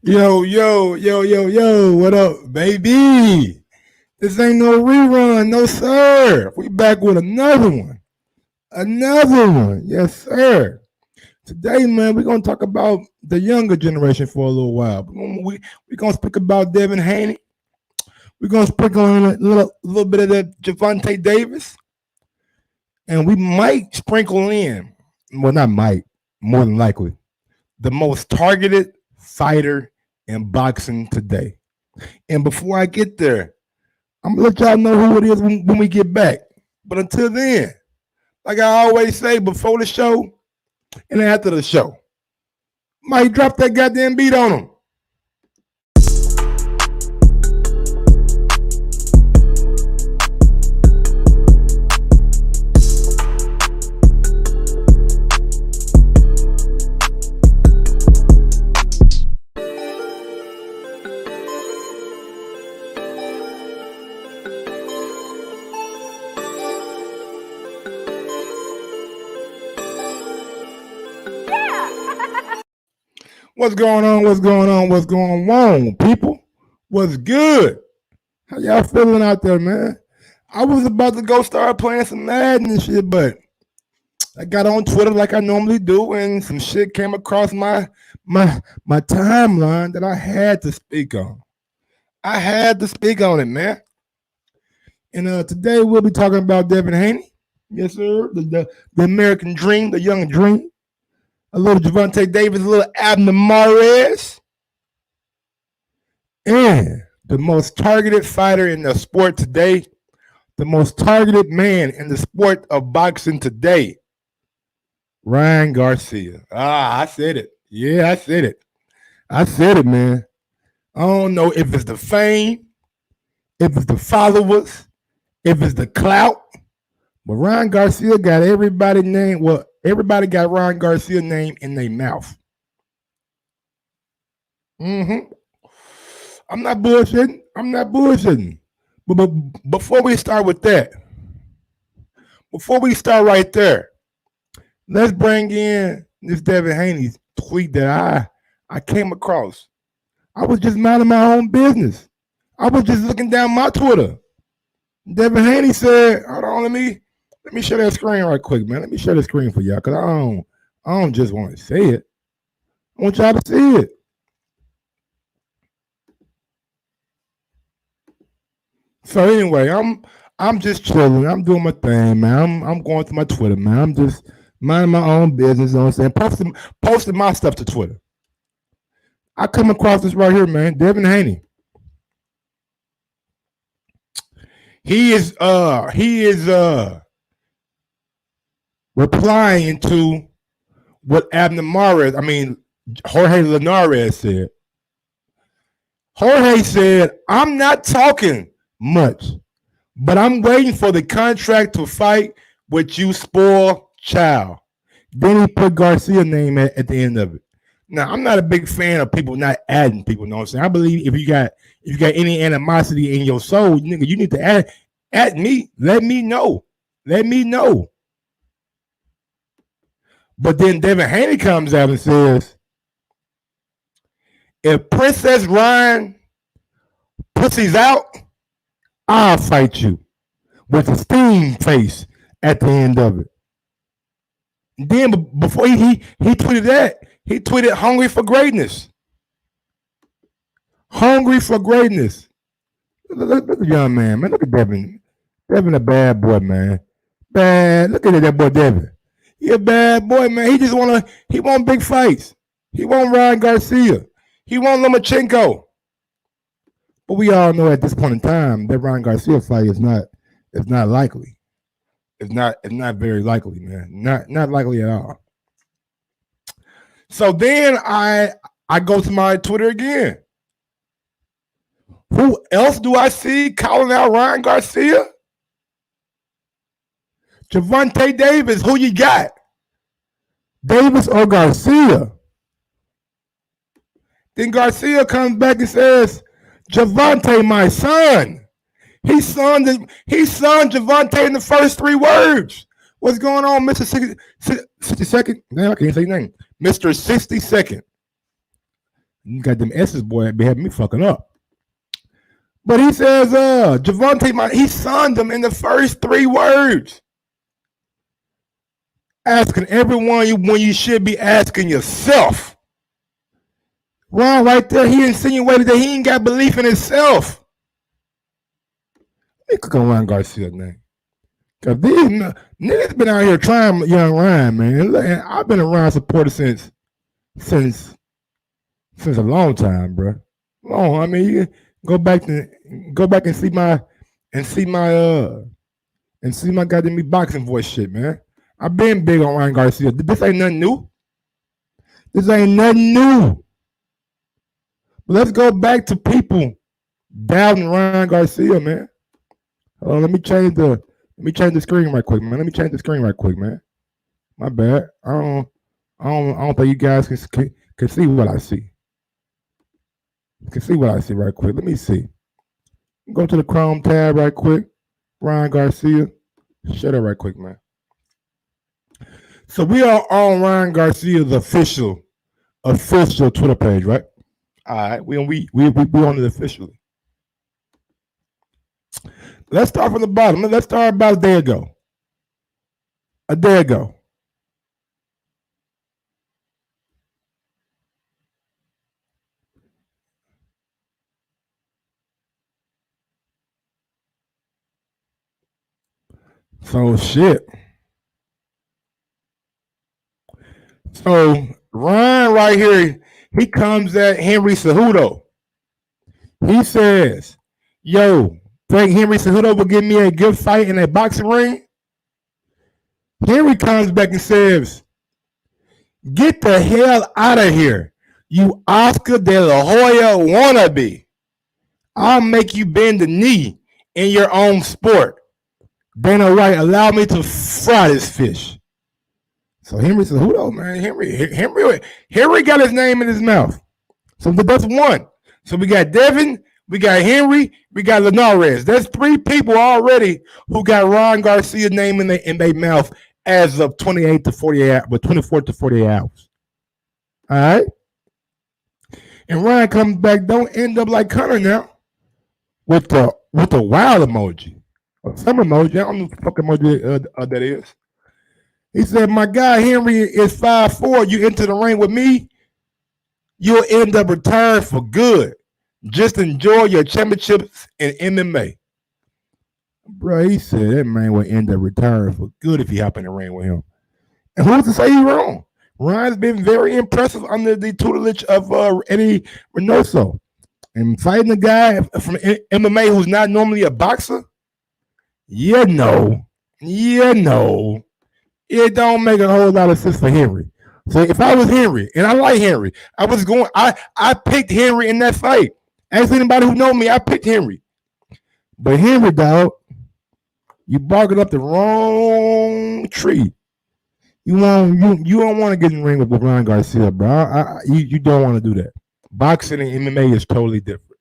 Yo, what up, baby? This ain't no rerun, no sir. We back with another one. Another one. Yes, sir. Today, man, we're gonna talk about the younger generation for a little while. We're gonna speak about Devin Haney. We're gonna sprinkle in a little bit of that Javante Davis. And we might sprinkle in, well, not might, more than likely, the most targeted fighter in boxing today. And before I get there, I'm gonna let y'all know who it is when we get back. But until then, like I always say, before the show and after the show, might drop that goddamn beat on them. What's going on? What's going on, people? What's good? How y'all feeling out there, man? I was about to go start playing some Madden and shit, but I got on Twitter like I normally do, and some shit came across my timeline that I had to speak on. I had to speak on it, man. And today we'll be talking about Devin Haney. Yes, sir. The American dream, the young dream. A little Javante Davis, a little Abner Mares. And the most targeted fighter in the sport today, the most targeted man in the sport of boxing today, Ryan Garcia. I said it. Yeah, I said it. I said it, man. I don't know if it's the fame, if it's the followers, if it's the clout, but Ryan Garcia got everybody's name. Well, everybody got Ryan Garcia's name in their mouth. I'm not bullshitting. But before we start with that, before we start right there, let's bring in this Devin Haney's tweet that I came across. I was just minding my own business. I was just looking down my Twitter. Devin Haney said, hold on, let me share that screen right quick, man. Let me share the screen for y'all, because I don't just want to say it. I want y'all to see it. So anyway, I'm just chilling. I'm doing my thing, man. I'm going through my Twitter, man. I'm just minding my own business, you know what I'm saying? Posting my stuff to Twitter. I come across this right here, man. Devin Haney. He is replying to what Jorge Linares said. Jorge said, I'm not talking much, but I'm waiting for the contract to fight with you, spoiled child. Then he put Garcia's name at the end of it. Now, I'm not a big fan of people not adding people, you know what I'm saying? I believe if you got any animosity in your soul, nigga, you need to add me. Let me know. But then Devin Haney comes out and says, if Princess Ryan pussy's out, I'll fight you, with a steam face at the end of it. Then before he tweeted that, he tweeted hungry for greatness. Hungry for greatness. Look at the young man. Look at Devin. Devin a bad boy, man. Bad. Look at that boy, Devin. He a bad boy, man. He want big fights. He want Ryan Garcia. He want Lomachenko. But we all know at this point in time that Ryan Garcia fight is not likely. It's not very likely, man. Not likely at all. So then I go to my Twitter again. Who else do I see calling out Ryan Garcia? Javante Davis. Who you got? Davis or Garcia? Then Garcia comes back and says, Javante, my son. He signed Javante in the first 3 words. What's going on, Mr. 62nd? Man, I can't say your name. Mr. 62nd. You got them S's, boy, be having me fucking up. But he says, Javante, he signed them in the first 3 words. Asking everyone when you should be asking yourself. Ron, right there, he insinuated that he ain't got belief in himself. Let me click on Ron Garcia's name. Because these niggas been out here trying young Ryan, man. And I've been a Ryan supporter since a long time, bro. Long. I mean, you go back and see my goddamn me boxing voice shit, man. I've been big on Ryan Garcia. This ain't nothing new. But let's go back to people doubting Ryan Garcia, man. Let me change the screen right quick, man. My bad. I don't think you guys can see what I see. You can see what I see right quick. Let me see. Go to the Chrome tab right quick. Ryan Garcia. Shut up right quick, man. So we are on Ryan Garcia's official Twitter page, right? All right, we on it officially. Let's start from the bottom. Let's start about a day ago. So shit. So Ryan right here, he comes at Henry Cejudo. He says, yo, think Henry Cejudo will give me a good fight in a boxing ring? Henry comes back and says, get the hell out of here, you Oscar De La Hoya wannabe. I'll make you bend the knee in your own sport. Dana White, allow me to fry this fish. So Henry Cejudo, man, Henry got his name in his mouth. So that's one. So we got Devin, we got Henry, we got Linares. There's 3 people already who got Ron Garcia's name in their mouth as of 24 to 48 hours. All right? And Ryan comes back, don't end up like Connor now with the wild emoji. Or some emoji. I don't know what the fuck emoji that is. He said, my guy Henry is 5'4". You enter the ring with me, you'll end up retired for good. Just enjoy your championships in MMA. Bro, he said that man will end up retiring for good if he hop in the ring with him. And who's to say he's wrong? Ryan's been very impressive under the tutelage of Eddie Reynoso. And fighting a guy from MMA who's not normally a boxer, it don't make a whole lot of sense for Henry. So if I was Henry, and I like Henry, I picked Henry in that fight. Ask anybody who know me, I picked Henry. But Henry, dog, you barking up the wrong tree. You don't want to get in the ring with Ryan Garcia, bro. You don't want to do that. Boxing and MMA is totally different.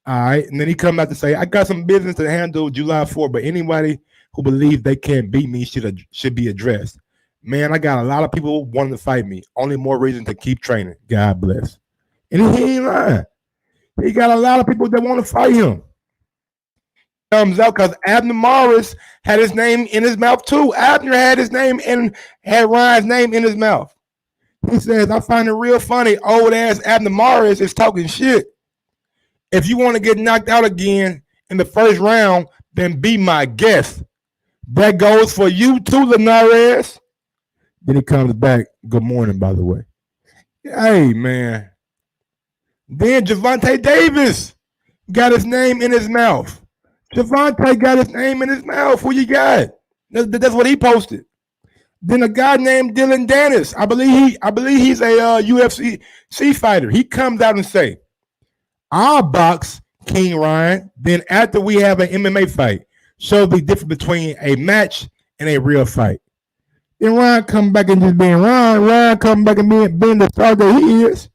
All right, and then he come out to say, I got some business to handle July 4th, but anybody who believes they can't beat me should be addressed. Man, I got a lot of people wanting to fight me. Only more reason to keep training. God bless. And he ain't lying. He got a lot of people that want to fight him. Comes out because Abner Morris had his name in his mouth too. Abner had Ryan's name in his mouth. He says, I find it real funny. Old ass Abner Morris is talking shit. If you want to get knocked out again in the first round, then be my guest. That goes for you too, Linares. Then he comes back. Good morning, by the way. Hey, man. Then Javante Davis got his name in his mouth. Javante got his name in his mouth. Who you got? That's what he posted. Then a guy named Dylan Dennis. I believe he's a UFC fighter. He comes out and say, I'll box King Ryan. Then after we have an MMA fight, show the difference between a match and a real fight. Then Ryan come back and just being Ryan. Ryan come back and being the star that he is.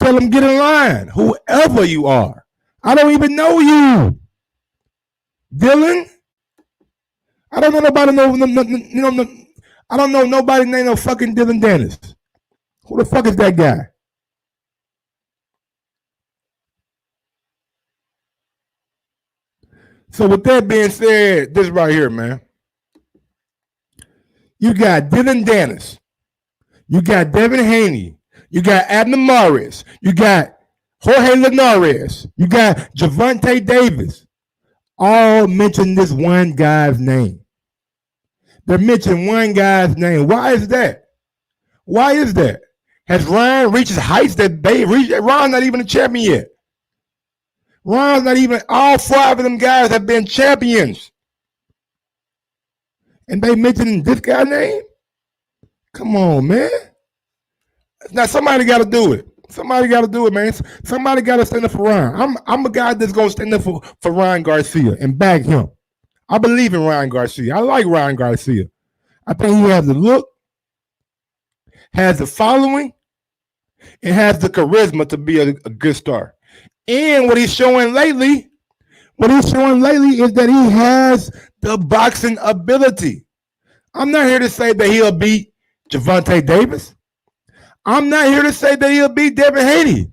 Tell him get in line, whoever you are. I don't even know you, Dylan. I don't know nobody. I don't know nobody named no fucking Dylan Dennis. Who the fuck is that guy? So with that being said, this right here, man. You got Dylan Dennis. You got Devin Haney. You got Abner Morris. You got Jorge Linares. You got Javante Davis. All mention this one guy's name. They're mentioning one guy's name. Why is that? Why is that? Has Ryan reached heights that they reached? Ryan's not even a champion yet. Ryan's not even, all 5 of them guys have been champions. And they mentioning this guy's name? Come on, man. Now somebody got to do it. Somebody got to do it, man. Somebody got to stand up for Ryan. I'm a guy that's going to stand up for Ryan Garcia and back him. I believe in Ryan Garcia. I like Ryan Garcia. I think he has the look, has the following, and has the charisma to be a good star. And what he's showing lately is that he has the boxing ability. I'm not here to say that he'll beat Javante Davis. I'm not here to say that he'll beat Devin Haney.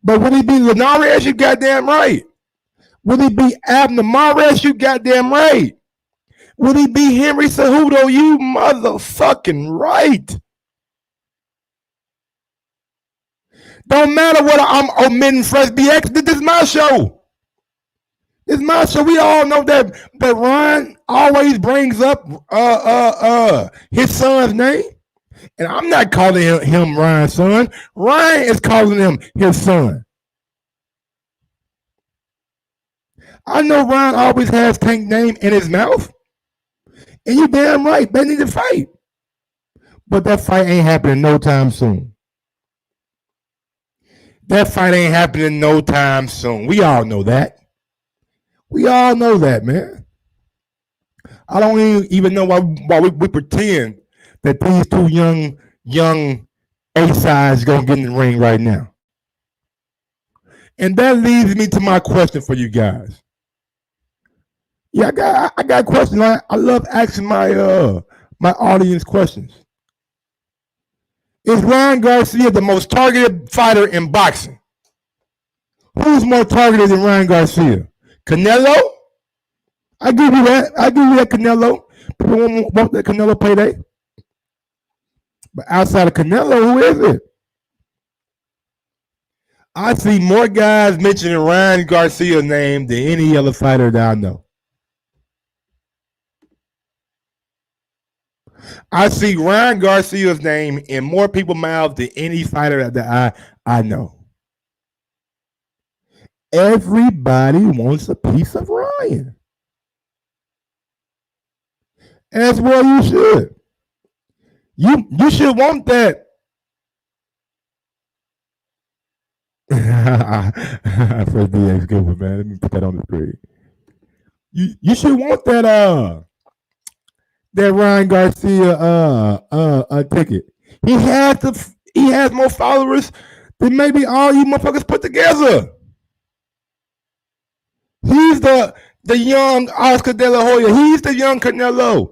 But will he beat Linares? You goddamn right. Will he beat Abner Morris? You goddamn right. Will he beat Henry Cejudo? You motherfucking right. Don't matter what I'm omitting, Fresh BX. This is my show. It's my show. We all know that Ryan always brings up his son's name. And I'm not calling him Ryan's son. Ryan is calling him his son. I know Ryan always has Tank's name in his mouth. And you damn right, they need to fight. But that fight ain't happening no time soon. That fight ain't happening no time soon. We all know that. We all know that, man. I don't even know why we pretend that these two young A-sides gonna get in the ring right now. And that leads me to my question for you guys. Yeah, I got questions. I love asking my my audience questions. Is Ryan Garcia the most targeted fighter in boxing? Who's more targeted than Ryan Garcia? Canelo? I give you that. Canelo. People want that Canelo payday. But outside of Canelo, who is it? I see more guys mentioning Ryan Garcia's name than any other fighter that I know. I see Ryan Garcia's name in more people's mouths than any fighter that I know. Everybody wants a piece of Ryan. As well you should. You should want that. First DX good one, man. Let me put that on the screen. You should want that Ryan Garcia ticket. He has more followers than maybe all you motherfuckers put together. He's the young Oscar De La Hoya. He's the young Canelo.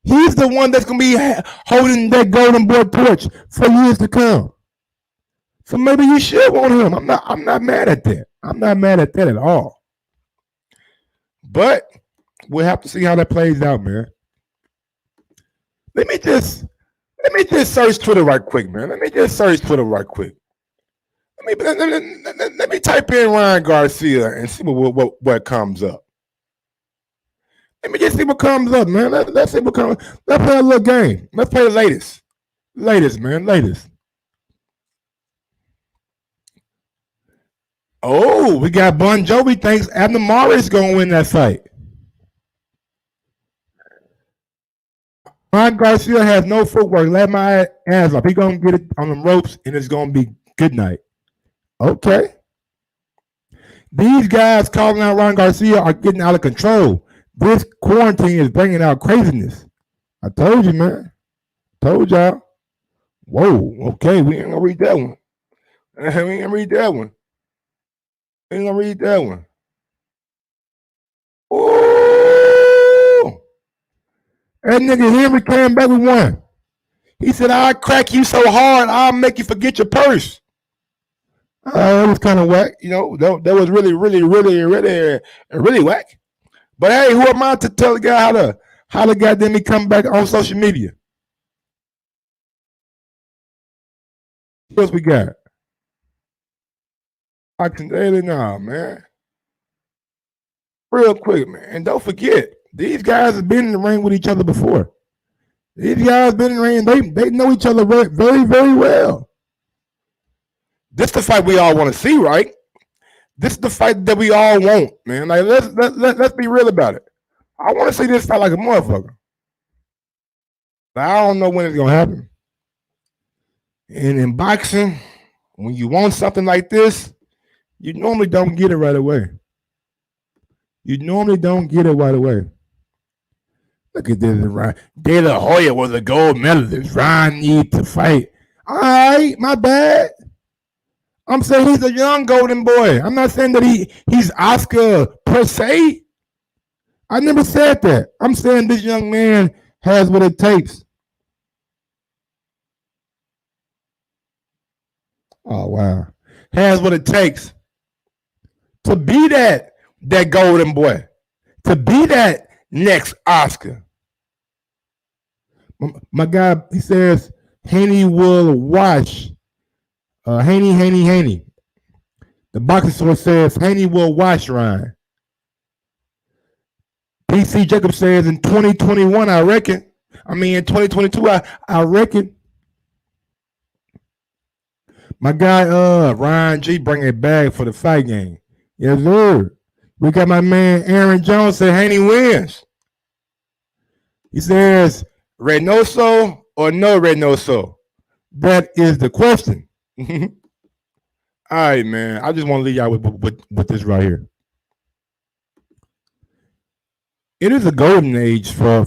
He's the one that's gonna be holding that golden boy torch for years to come. So maybe you should want him. I'm not mad at that. I'm not mad at that at all. But we'll have to see how that plays out, man. Let me just search Twitter right quick, man. Let me type in Ryan Garcia and see what comes up. Let me just see what comes up, man. Let's see what comes. Let's play a little game. Let's play the latest, man. Oh, we got Bon Jovi thinks Abner Morris gonna win that fight. Ryan Garcia has no footwork. Let my ass up. He gonna get it on the ropes, and it's gonna be good night. Okay. These guys calling out Ryan Garcia are getting out of control. This quarantine is bringing out craziness. I told you, man. Told y'all. Whoa. Okay, we ain't gonna read that one. Oh. That nigga Henry came back with one. He said, I'll crack you so hard, I'll make you forget your purse. It was kind of whack. You know, that was really whack. But hey, who am I to tell the guy how to goddamn me come back on social media? What else we got? Boxing Daily, nah, man. Real quick, man. And don't forget, these guys have been in the ring with each other before. These guys been in the ring. They know each other very, very, very well. This is the fight we all want to see, right? This is the fight that we all want, man. Like let's be real about it. I want to see this fight like a motherfucker. But I don't know when it's gonna happen. And in boxing, when you want something like this, you normally don't get it right away. You normally don't get it right away. Look at this, Ryan. De La Hoya was a gold medalist. Ryan needs to fight. All right, my bad. I'm saying he's a young golden boy. I'm not saying that he's Oscar per se. I never said that. I'm saying this young man has what it takes. Oh wow, has what it takes to be that golden boy, to be that next Oscar. My guy, he says Haney will watch. Haney. The boxing source says Haney will watch Ryan. PC Jacob says in 2021, I reckon. I mean, in 2022, I reckon. My guy, Ryan G, bring it back for the fight game. Yes, sir. We got my man Aaron Jones say Haney wins. He says Reynoso or no Reynoso. That is the question. All right, man. I just want to leave y'all with this right here. It is a golden age for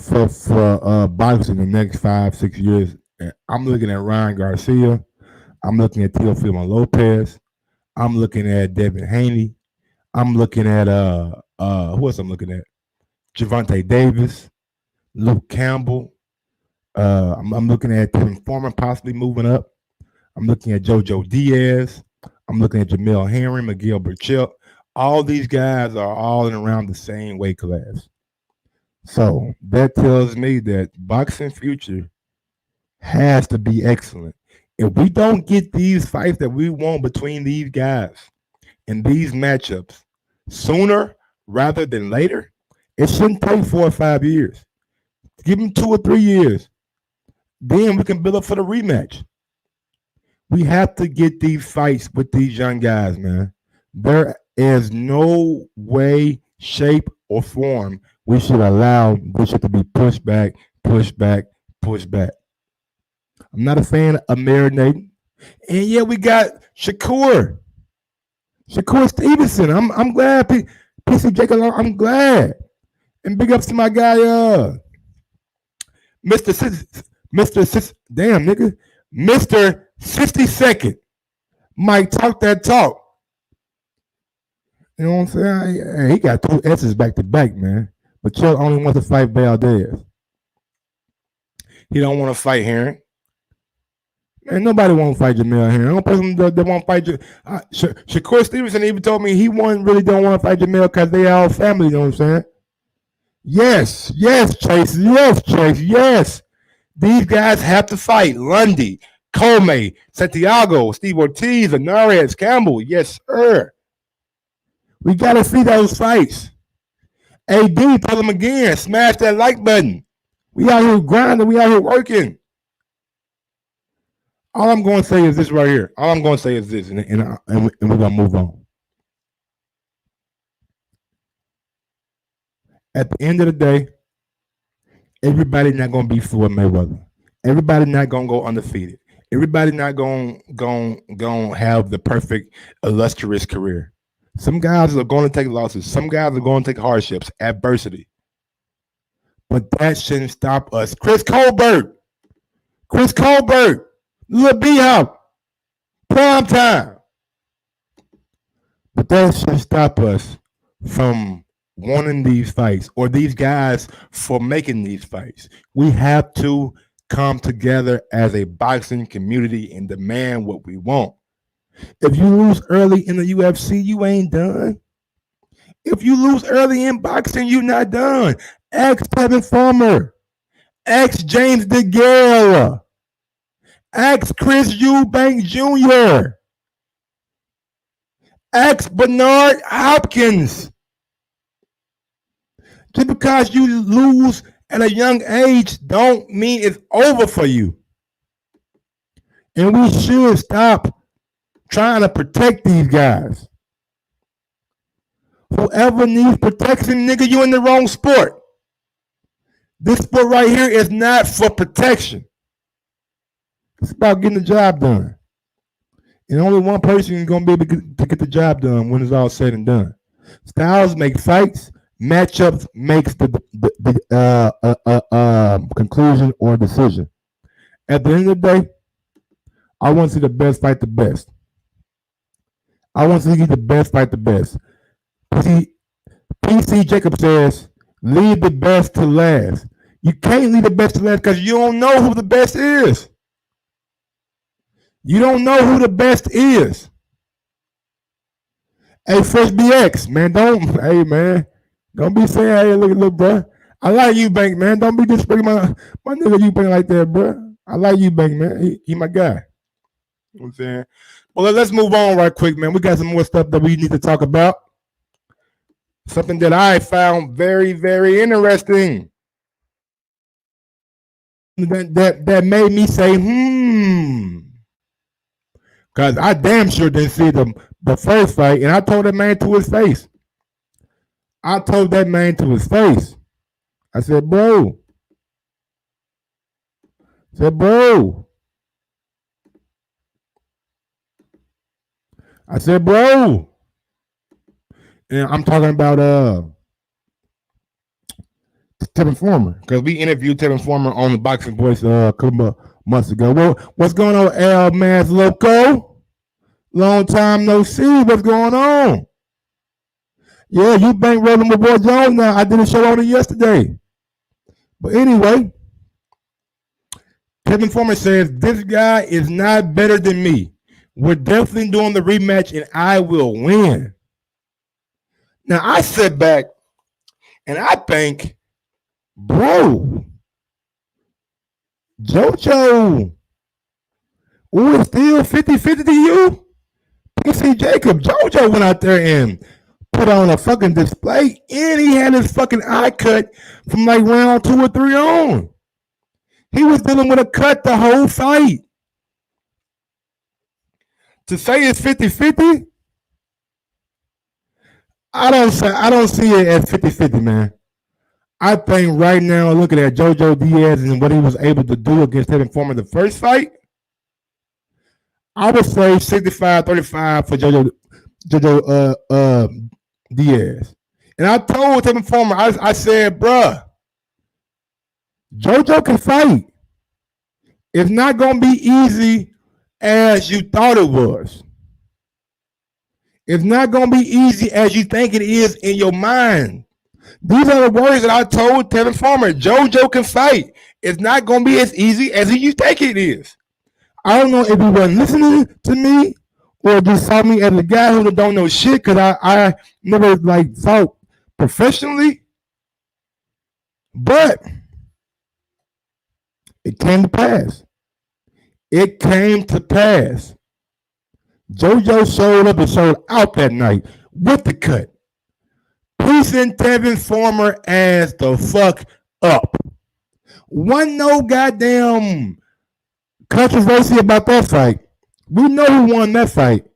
boxing in the next 5-6 years. I'm looking at Ryan Garcia. I'm looking at Teofimo Lopez. I'm looking at Devin Haney. I'm looking at who else I'm looking at? Gervonta Davis, Luke Campbell. I'm looking at Tim Foreman possibly moving up. I'm looking at JoJo Diaz. I'm looking at Jamel Henry, Miguel Burchell. All these guys are all in around the same weight class. So that tells me that boxing future has to be excellent. If we don't get these fights that we want between these guys in these matchups sooner rather than later, it shouldn't take 4 or 5 years. Give them 2 or 3 years. Then we can build up for the rematch. We have to get these fights with these young guys, man. There is no way, shape, or form we should allow this shit to be pushed back. I'm not a fan of marinating. And yeah, we got Shakur Stevenson. I'm glad. PC Jacob, I'm glad. And big ups to my guy, Mr. Damn nigga, Mr. 62nd. Mike, talk that talk. You know what I'm saying? He got 2 S's back to back, man. But Chill only wants to fight Valdez. He don't want to fight Herring. And nobody won't fight Jamel Herring. The only person that won't fight Shakur Stevenson even told me he really don't want to fight Jamel because they all family, you know what I'm saying? Yes, Chase. These guys have to fight. Lundy, Comey, Santiago, Steve Ortiz, Anarez, Campbell. Yes, sir. We got to see those fights. AD, tell them again, smash that like button. We out here grinding. We out here working. All I'm going to say is this right here. All I'm going to say is this, and we're going to move on. At the end of the day, everybody not going to be Floyd Mayweather. Everybody not going to go undefeated. Everybody not going to have the perfect, illustrious career. Some guys are going to take losses. Some guys are going to take hardships, adversity. But that shouldn't stop us. Chris Colbert, Lil B-Hop, prime time. But that shouldn't stop us from wanting these fights or these guys for making these fights. We have to come together as a boxing community and demand what we want. If you lose early in the UFC, you ain't done. If you lose early in boxing, you're not done. Ask Tevin Farmer. Ask James DeGale. Ask Chris Eubank Jr. Ask Bernard Hopkins. Just because you lose at a young age don't mean it's over for you. And we should stop trying to protect these guys. Whoever needs protection, nigga, you in the wrong sport. This sport right here is not for protection. It's about getting the job done. And only one person is going to be able to get the job done when it's all said and done. Styles make fights. Matchups makes the conclusion or decision. At the end of the day, I want to see the best fight the best. I want to see the best fight the best. PC Jacob says, leave the best to last. You can't leave the best to last because you don't know who the best is. You don't know who the best is. Hey, Fresh BX, man, don't be saying, hey, look, bro. I like you, Bank, man. Don't be disrespecting my nigga you Bank like that, bro. I like you, Bank, man. He my guy. You know what I'm saying? Well, let's move on right quick, man. We got some more stuff that we need to talk about. Something that I found very, very interesting. That made me say, because I damn sure didn't see the first fight, and I told that man to his face. I said, bro. And I'm talking about Tevin Farmer, because we interviewed Tevin Farmer on the Boxing Voice a couple of months ago. Well, what's going on, El Mans Loco? Long time no see. What's going on? Yeah, you bankrolling my boy Jones now. I did a show on it yesterday. But anyway, Tevin Farmer says, this guy is not better than me. We're definitely doing the rematch, and I will win. Now, I sit back, and I think, bro, JoJo, it's still 50-50 to you? PC Jacob, JoJo went out there and put on a fucking display, and he had his fucking eye cut from like round 2 or 3 on. He was dealing with a cut the whole fight. To say it's 50-50, I don't see it as 50-50, man. I think right now, looking at JoJo Diaz and what he was able to do against Devin Farmer the first fight, I would say 65-35 for JoJo Diaz. And I told Devin Farmer, I said, bruh, JoJo can fight. It's not going to be easy as you thought it was. It's not going to be easy as you think it is in your mind. These are the words that I told Tevin Farmer. JoJo can fight. It's not going to be as easy as you think it is. I don't know if he wasn't listening to me or just saw me as a guy who don't know shit, because I never like fought professionally. But it came to pass. JoJo showed up and showed out that night with the cut. Piecing Tevin Farmer ass the fuck up. Wasn't no goddamn controversy about that fight. We know who won that fight.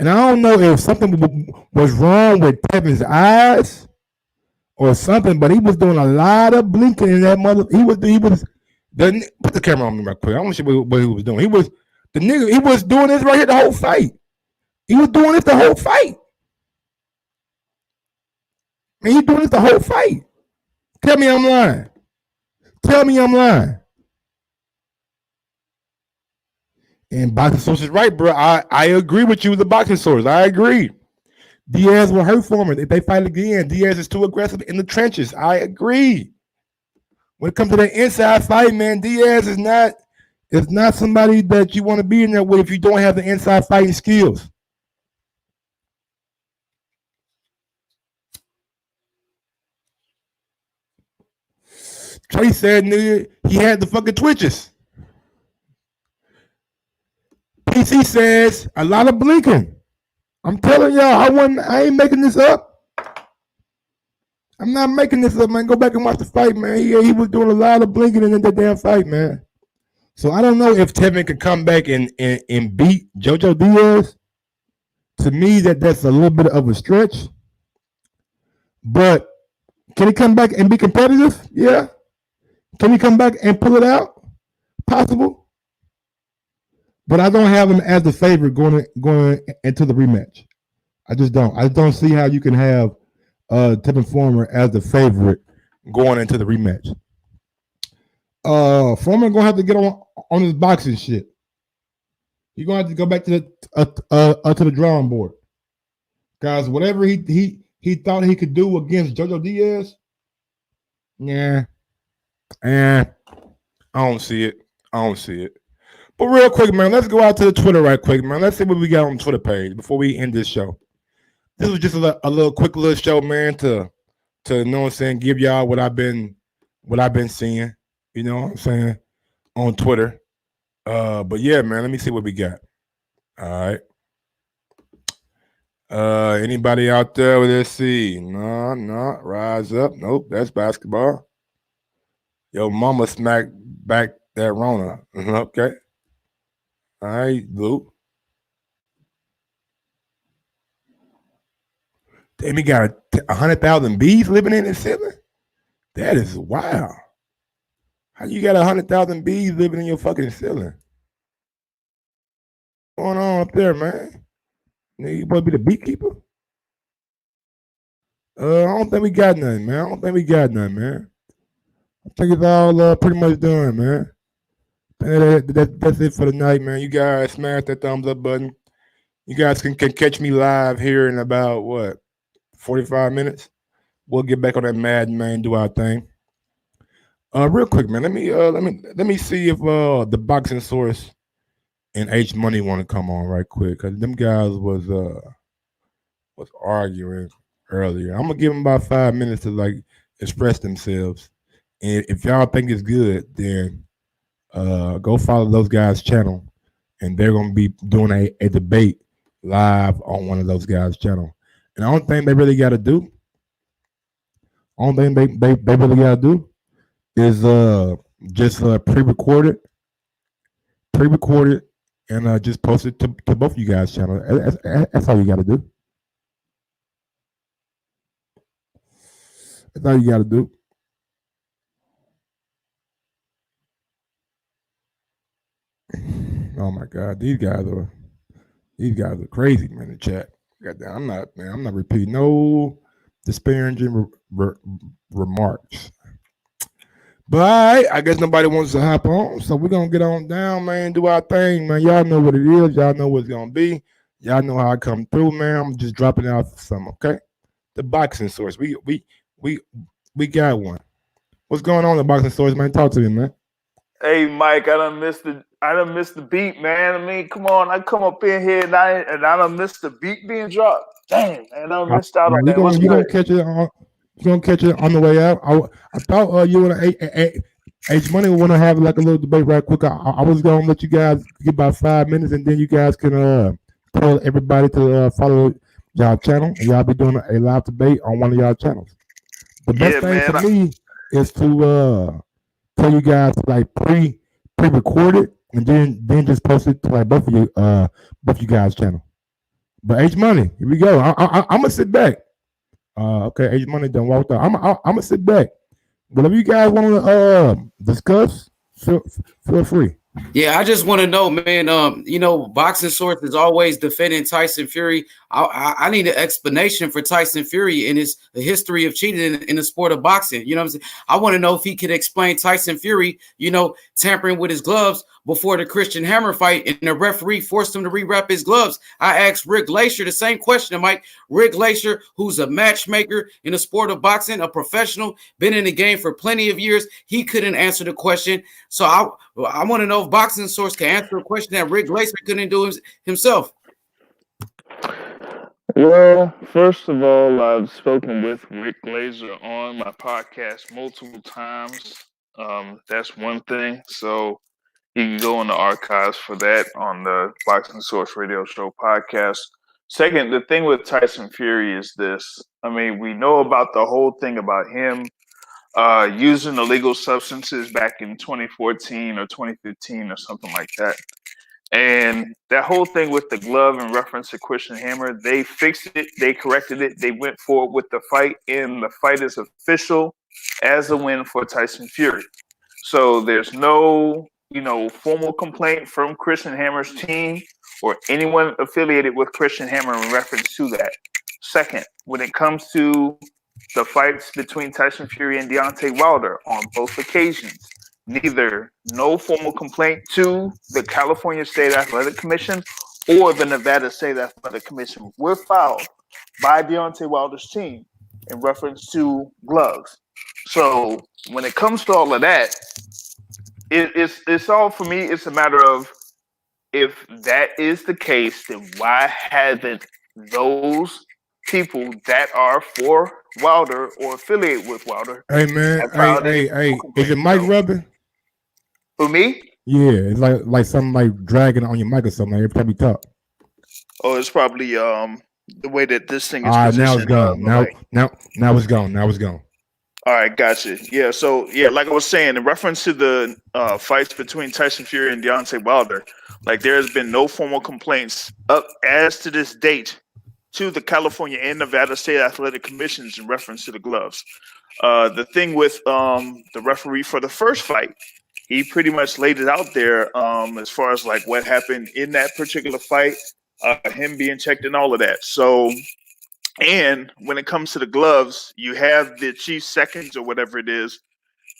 And I don't know if something was wrong with Tevin's eyes or something, but he was doing a lot of blinking in that mother. He was put the camera on me right quick. I want to see what he was doing. He was doing this right here the whole fight. He was doing this the whole fight. Man, he's doing this the whole fight. Tell me I'm lying. And Boxing Source is right, bro. I agree with you, the Boxing Source. I agree. Diaz will hurt Foreman if they fight again. Diaz is too aggressive in the trenches. I agree. When it comes to the inside fight, man, Diaz is not somebody that you want to be in there with if you don't have the inside fighting skills. Trey said nigga, he had the fucking twitches. PC says a lot of blinking. I'm telling y'all, I ain't making this up. I'm not making this up, man. Go back and watch the fight, man. He was doing a lot of blinking in that damn fight, man. So I don't know if Tevin can come back and beat JoJo Diaz. To me, that's a little bit of a stretch. But can he come back and be competitive? Yeah. Can he come back and pull it out? Possible. But I don't have him as the favorite going into the rematch. I just don't. I don't see how you can have Tevin Former as the favorite going into the rematch. Former gonna have to get on his boxing shit. You're gonna have to go back to the drawing board, guys. Whatever he thought he could do against JoJo Diaz, yeah, I don't see it. But real quick, man, let's go out to the Twitter right quick, man. Let's see what we got on the Twitter page before we end this show. This was just a little quick little show, man, to you know what I'm saying, give y'all what I've been seeing, you know what I'm saying, on Twitter. But yeah, man, let me see what we got. All right. Anybody out there? Let's see. No, rise up. Nope, that's basketball. Yo, mama smacked back that Rona. Okay. All right, Luke. Damn, he got 100,000 bees living in his ceiling? That is wild. How you got 100,000 bees living in your fucking ceiling? What's going on up there, man? You supposed to be the beekeeper? I don't think we got nothing, man. I think it's all pretty much done, man. That's it for the night, man. You guys smash that thumbs up button. You guys can catch me live here in about 45 minutes. We'll get back on that Madden, man. Do our thing. Real quick, man. Let me see if the boxing source and H Money want to come on right quick, cause them guys was arguing earlier. I'm gonna give them about 5 minutes to like express themselves, and if y'all think it's good, then go follow those guys' channel, and they're gonna be doing a debate live on one of those guys' channel. And the only thing they really got to do, is just pre-record it, and just post it to both you guys' channel. That's all you got to do. That's all you got to do. Oh my God, these guys are crazy, man. In the chat, goddamn, I'm not repeating no disparaging remarks. But I guess nobody wants to hop on, so we're gonna get on down, man. Do our thing, man. Y'all know what it is. Y'all know what it's gonna be. Y'all know how I come through, man. I'm just dropping out some, okay? The boxing source. We got one. What's going on in the boxing source, man? Talk to me, man. Hey, Mike, I done missed the beat, man. I mean, come on, I come up in here and I done missed the beat being dropped. Damn, man, I missed out on that. You gonna catch it on? You gonna catch it on the way out? I thought you wanna H Money want to have like a little debate right quick. I was gonna let you guys get about 5 minutes, and then you guys can tell everybody to follow y'all channel, and y'all be doing a live debate on one of y'all channels. The best thing for me is to tell you guys to like pre-record it, and then just post it to like both you guys' channel. But H Money, here we go. I'm gonna sit back. Okay, H Money done walked out. I'm gonna sit back. Whatever you guys want to discuss, feel free. Yeah, I just want to know, man. Boxing Source is always defending Tyson Fury. I need an explanation for Tyson Fury and his history of cheating in the sport of boxing. You know what I'm saying? I want to know if he could explain Tyson Fury, tampering with his gloves before the Christian Hammer fight, and the referee forced him to rewrap his gloves. I asked Rick Glacier the same question, Mike. Rick Glacier, who's a matchmaker in the sport of boxing, a professional, been in the game for plenty of years, he couldn't answer the question. So I want to know if Boxing Source can answer a question that Rick Glacier couldn't do himself. Well, first of all, I've spoken with Rick Glazer on my podcast multiple times. That's one thing. So you can go in the archives for that on the Boxing Source Radio Show podcast. Second, the thing with Tyson Fury is this. I mean, we know about the whole thing about him using illegal substances back in 2014 or 2015 or something like that. And that whole thing with the glove in reference to Christian Hammer, they fixed it, they corrected it, they went forward with the fight, and the fight is official as a win for Tyson Fury. So there's no, formal complaint from Christian Hammer's team or anyone affiliated with Christian Hammer in reference to that. Second, when it comes to the fights between Tyson Fury and Deontay Wilder on both occasions, no formal complaint to the California State Athletic Commission or the Nevada State Athletic Commission were filed by Deontay Wilder's team in reference to gloves. So when it comes to all of that, it's all, for me, it's a matter of, if that is the case, then why haven't those people that are for Wilder or affiliated with Wilder? Hey man, hey, is it Mike rubbing? For me? Yeah, it's like something like dragging on your mic or something every time you talk. Oh, it's probably the way that this thing is positioned. Now it's gone. Now it's gone. Now it's gone. All right, gotcha. Yeah, so like I was saying, in reference to the fights between Tyson Fury and Deontay Wilder, like there has been no formal complaints up as to this date to the California and Nevada State Athletic Commissions in reference to the gloves. The thing with the referee for the first fight, he pretty much laid it out there as far as like what happened in that particular fight, him being checked and all of that. So, and when it comes to the gloves, you have the chief seconds or whatever it is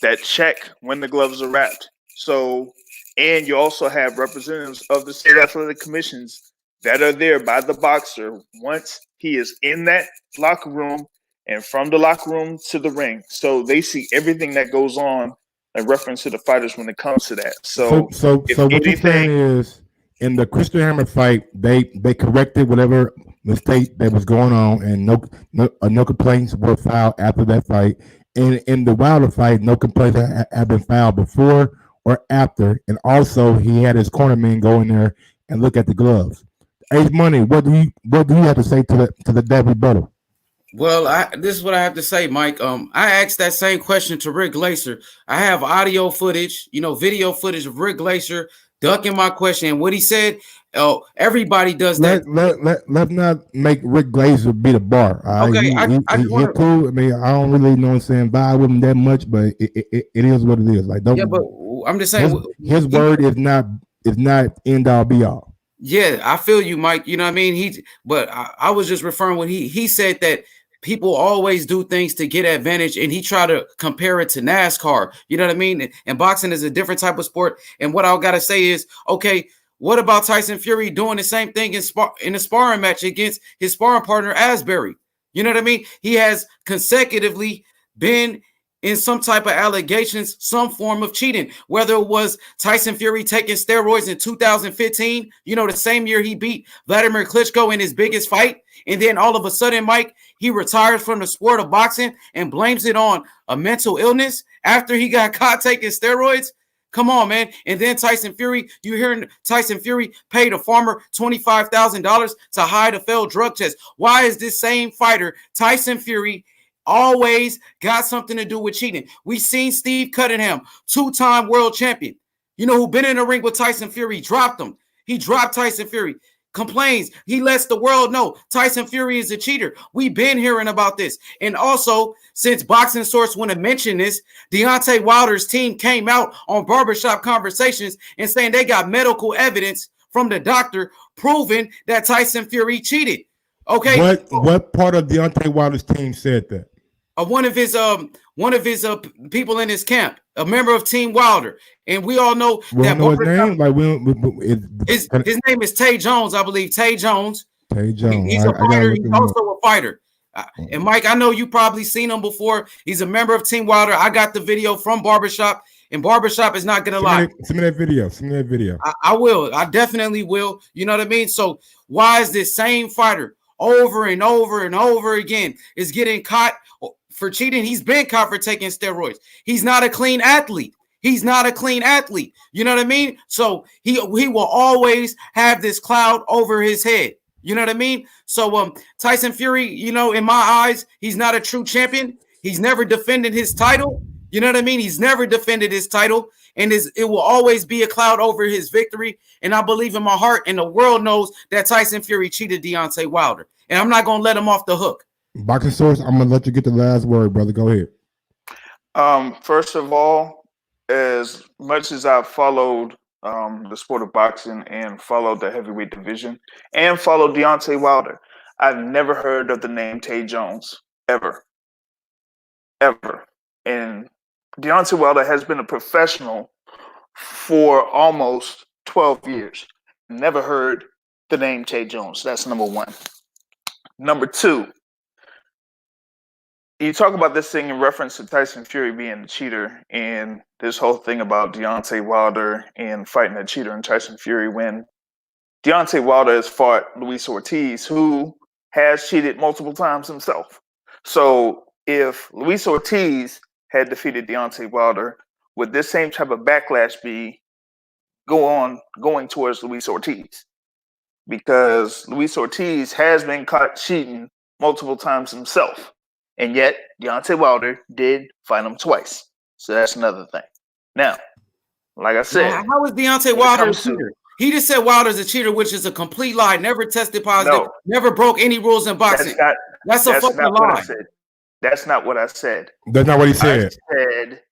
that check when the gloves are wrapped. So, and you also have representatives of the state athletic commissions that are there by the boxer once he is in that locker room and from the locker room to the ring. So they see everything that goes on in reference to the fighters when it comes to that. So what you're saying is, in the Christian Hammer fight, they corrected whatever mistake that was going on, and no complaints were filed after that fight. And in the Wilder fight, no complaints have been filed before or after. And also, he had his cornerman go in there and look at the gloves. Ace Money, what do you have to say to that rebuttal? Well, this is what I have to say, Mike. I asked that same question to Rick Glaser. I have audio footage, video footage of Rick Glaser ducking my question. And what he said, everybody does that. Let's not make Rick Glaser be the bar. Okay, he's cool. I mean, I don't really know what I'm saying, vibe with him that much, but it is what it is. Like, don't. Yeah, but I'm just saying his word is not end all be all. Yeah, I feel you, Mike. You know what I mean? But I was just referring when he said that people always do things to get advantage, and he tried to compare it to NASCAR. You know what I mean? And boxing is a different type of sport. And what I gotta say is, okay, what about Tyson Fury doing the same thing in a sparring match against his sparring partner Asbury? You know what I mean? He has consecutively been in some type of allegations, some form of cheating, whether it was Tyson Fury taking steroids in 2015, the same year he beat Vladimir Klitschko in his biggest fight. And then all of a sudden, Mike, he retires from the sport of boxing and blames it on a mental illness after he got caught taking steroids. Come on, man. And then Tyson Fury, you hearing Tyson Fury paid a farmer $25,000 to hide a failed drug test. Why is this same fighter, Tyson Fury, always got something to do with cheating? We've seen Steve Cunningham, two-time world champion, who been in the ring with Tyson Fury, dropped him. He dropped Tyson Fury, complains. He lets the world know Tyson Fury is a cheater. We've been hearing about this. And also, since Boxing Source want to mention this, Deontay Wilder's team came out on Barbershop Conversations and saying they got medical evidence from the doctor proving that Tyson Fury cheated. Okay. What part of Deontay Wilder's team said that? One of his people in his camp, a member of Team Wilder, and we all know that. Know his name? Like his name is Tay Jones, I believe. Tay Jones. He's a fighter. He's also a fighter. And Mike, I know you probably seen him before. He's a member of Team Wilder. I got the video from Barbershop, and Barbershop is not gonna lie. Send me that video. I will. I definitely will. You know what I mean? So why is this same fighter over and over and over again is getting caught for cheating. He's been caught for taking steroids. He's not a clean athlete. He's not a clean athlete. You know what I mean? So he will always have this cloud over his head. You know what I mean? So Tyson Fury, you know, in my eyes, he's not a true champion. He's never defended his title. You know what I mean? He's never defended his title, and it will always be a cloud over his victory. And I believe in my heart, and the world knows that Tyson Fury cheated Deontay Wilder, and I'm not gonna let him off the hook. Boxing Source, I'm gonna let you get the last word, brother. Go ahead. First of all, as much as I've followed the sport of boxing and followed the heavyweight division and followed Deontay Wilder, I've never heard of the name Tay Jones ever. And Deontay Wilder has been a professional for almost 12 years. Never heard the name Tay Jones. That's number one. Number two, you talk about this thing in reference to Tyson Fury being the cheater and this whole thing about Deontay Wilder and fighting a cheater and Tyson Fury, when Deontay Wilder has fought Luis Ortiz, who has cheated multiple times himself. So if Luis Ortiz had defeated Deontay Wilder, would this same type of backlash be going towards Luis Ortiz? Because Luis Ortiz has been caught cheating multiple times himself. And yet, Deontay Wilder did fight him twice. So that's another thing. Now, like I said, how is Deontay Wilder a cheater? He just said Wilder's a cheater, which is a complete lie. Never tested positive. Never broke any rules in boxing. That's a fucking lie. That's not what I said. That's not what he said. I said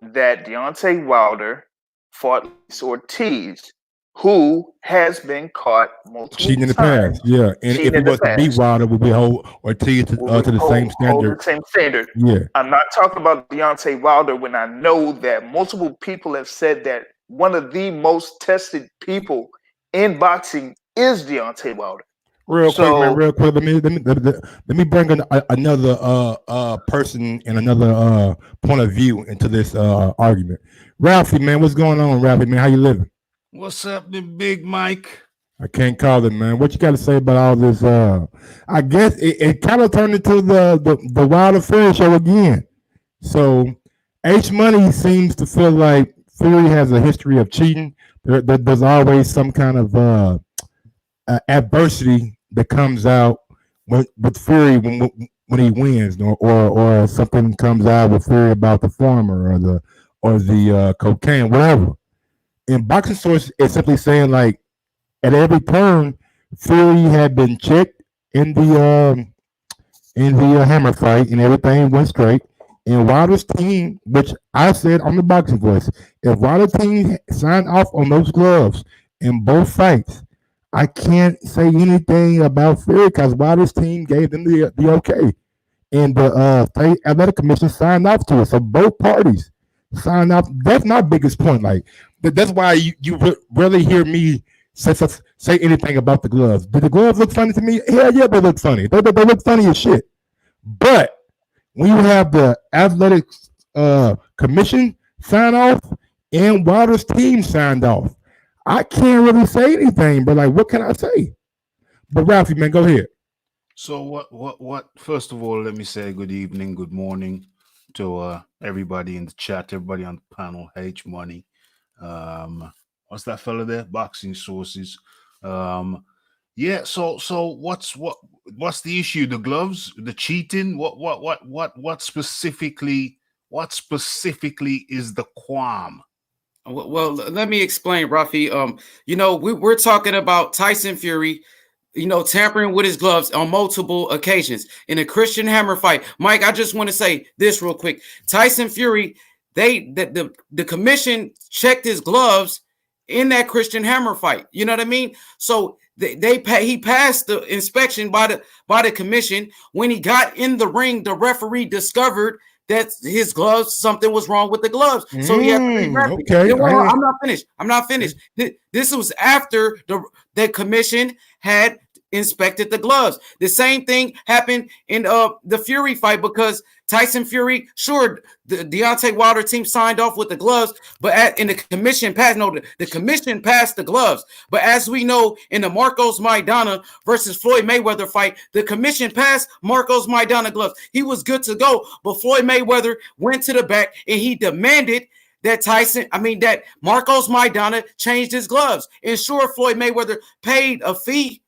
that Deontay Wilder fought Luis Ortiz, who has been caught multiple cheating in the past. Yeah, and if he was to beat Wilder, would we hold Ortiz to the same standard? The same standard. Yeah. I'm not talking about Deontay Wilder when I know that multiple people have said that one of the most tested people in boxing is Deontay Wilder. Real quick, let me bring another person and another point of view into this argument. Ralphie, man, what's going on, Ralphie, man? How you living? What's up, the Big Mike? I can't call it, man. What you got to say about all this? I guess it kind of turned into the Wilder Fury show again. So H Money seems to feel like Fury has a history of cheating. There's always some kind of adversity that comes out with Fury when he wins, or something comes out with Fury about the farmer or the cocaine, whatever. In Boxing Source, it's simply saying like at every turn, Fury had been checked in the hammer fight, and everything went straight. And Wilder's team, which I said on the Boxing Voice, if Wilder's team signed off on those gloves in both fights, I can't say anything about Fury because Wilder's team gave them the okay, and the State Athletic Commission signed off to it. So both parties signed off. That's my biggest point. Like that's why you rarely hear me say anything about the gloves. Did the gloves look funny to me? Hell yeah, they look funny. They look funny as shit. But when you have the Athletics Commission sign off and Wilder's team signed off, I can't really say anything. But like, what can I say? But Ralphie, man, go ahead. So what? First of all, let me say good evening, good morning to everybody in the chat, everybody on the panel. H Money. What's that fella there? Boxing Sources. Yeah. So what's the issue? The gloves, the cheating. What specifically is the qualm? Well, let me explain, Rafi. We're talking about Tyson Fury, tampering with his gloves on multiple occasions in a Christian Hammer fight. Mike, I just want to say this real quick. Tyson Fury, the commission checked his gloves in that Christian Hammer fight. You know what I mean? So he passed the inspection by the commission. When he got in the ring, the referee discovered that his gloves, something was wrong with the gloves. So he had to re-ref it. Okay. I'm not finished. This was after the commission had inspected the gloves. The same thing happened in the Fury fight because Tyson Fury, sure, the Deontay Wilder team signed off with the gloves, but in the commission passed, the commission passed the gloves. But as we know, in the Marcos Maidana versus Floyd Mayweather fight, the commission passed Marcos Maidana gloves. He was good to go, but Floyd Mayweather went to the back and he demanded that Marcos Maidana changed his gloves. And sure, Floyd Mayweather paid a fee,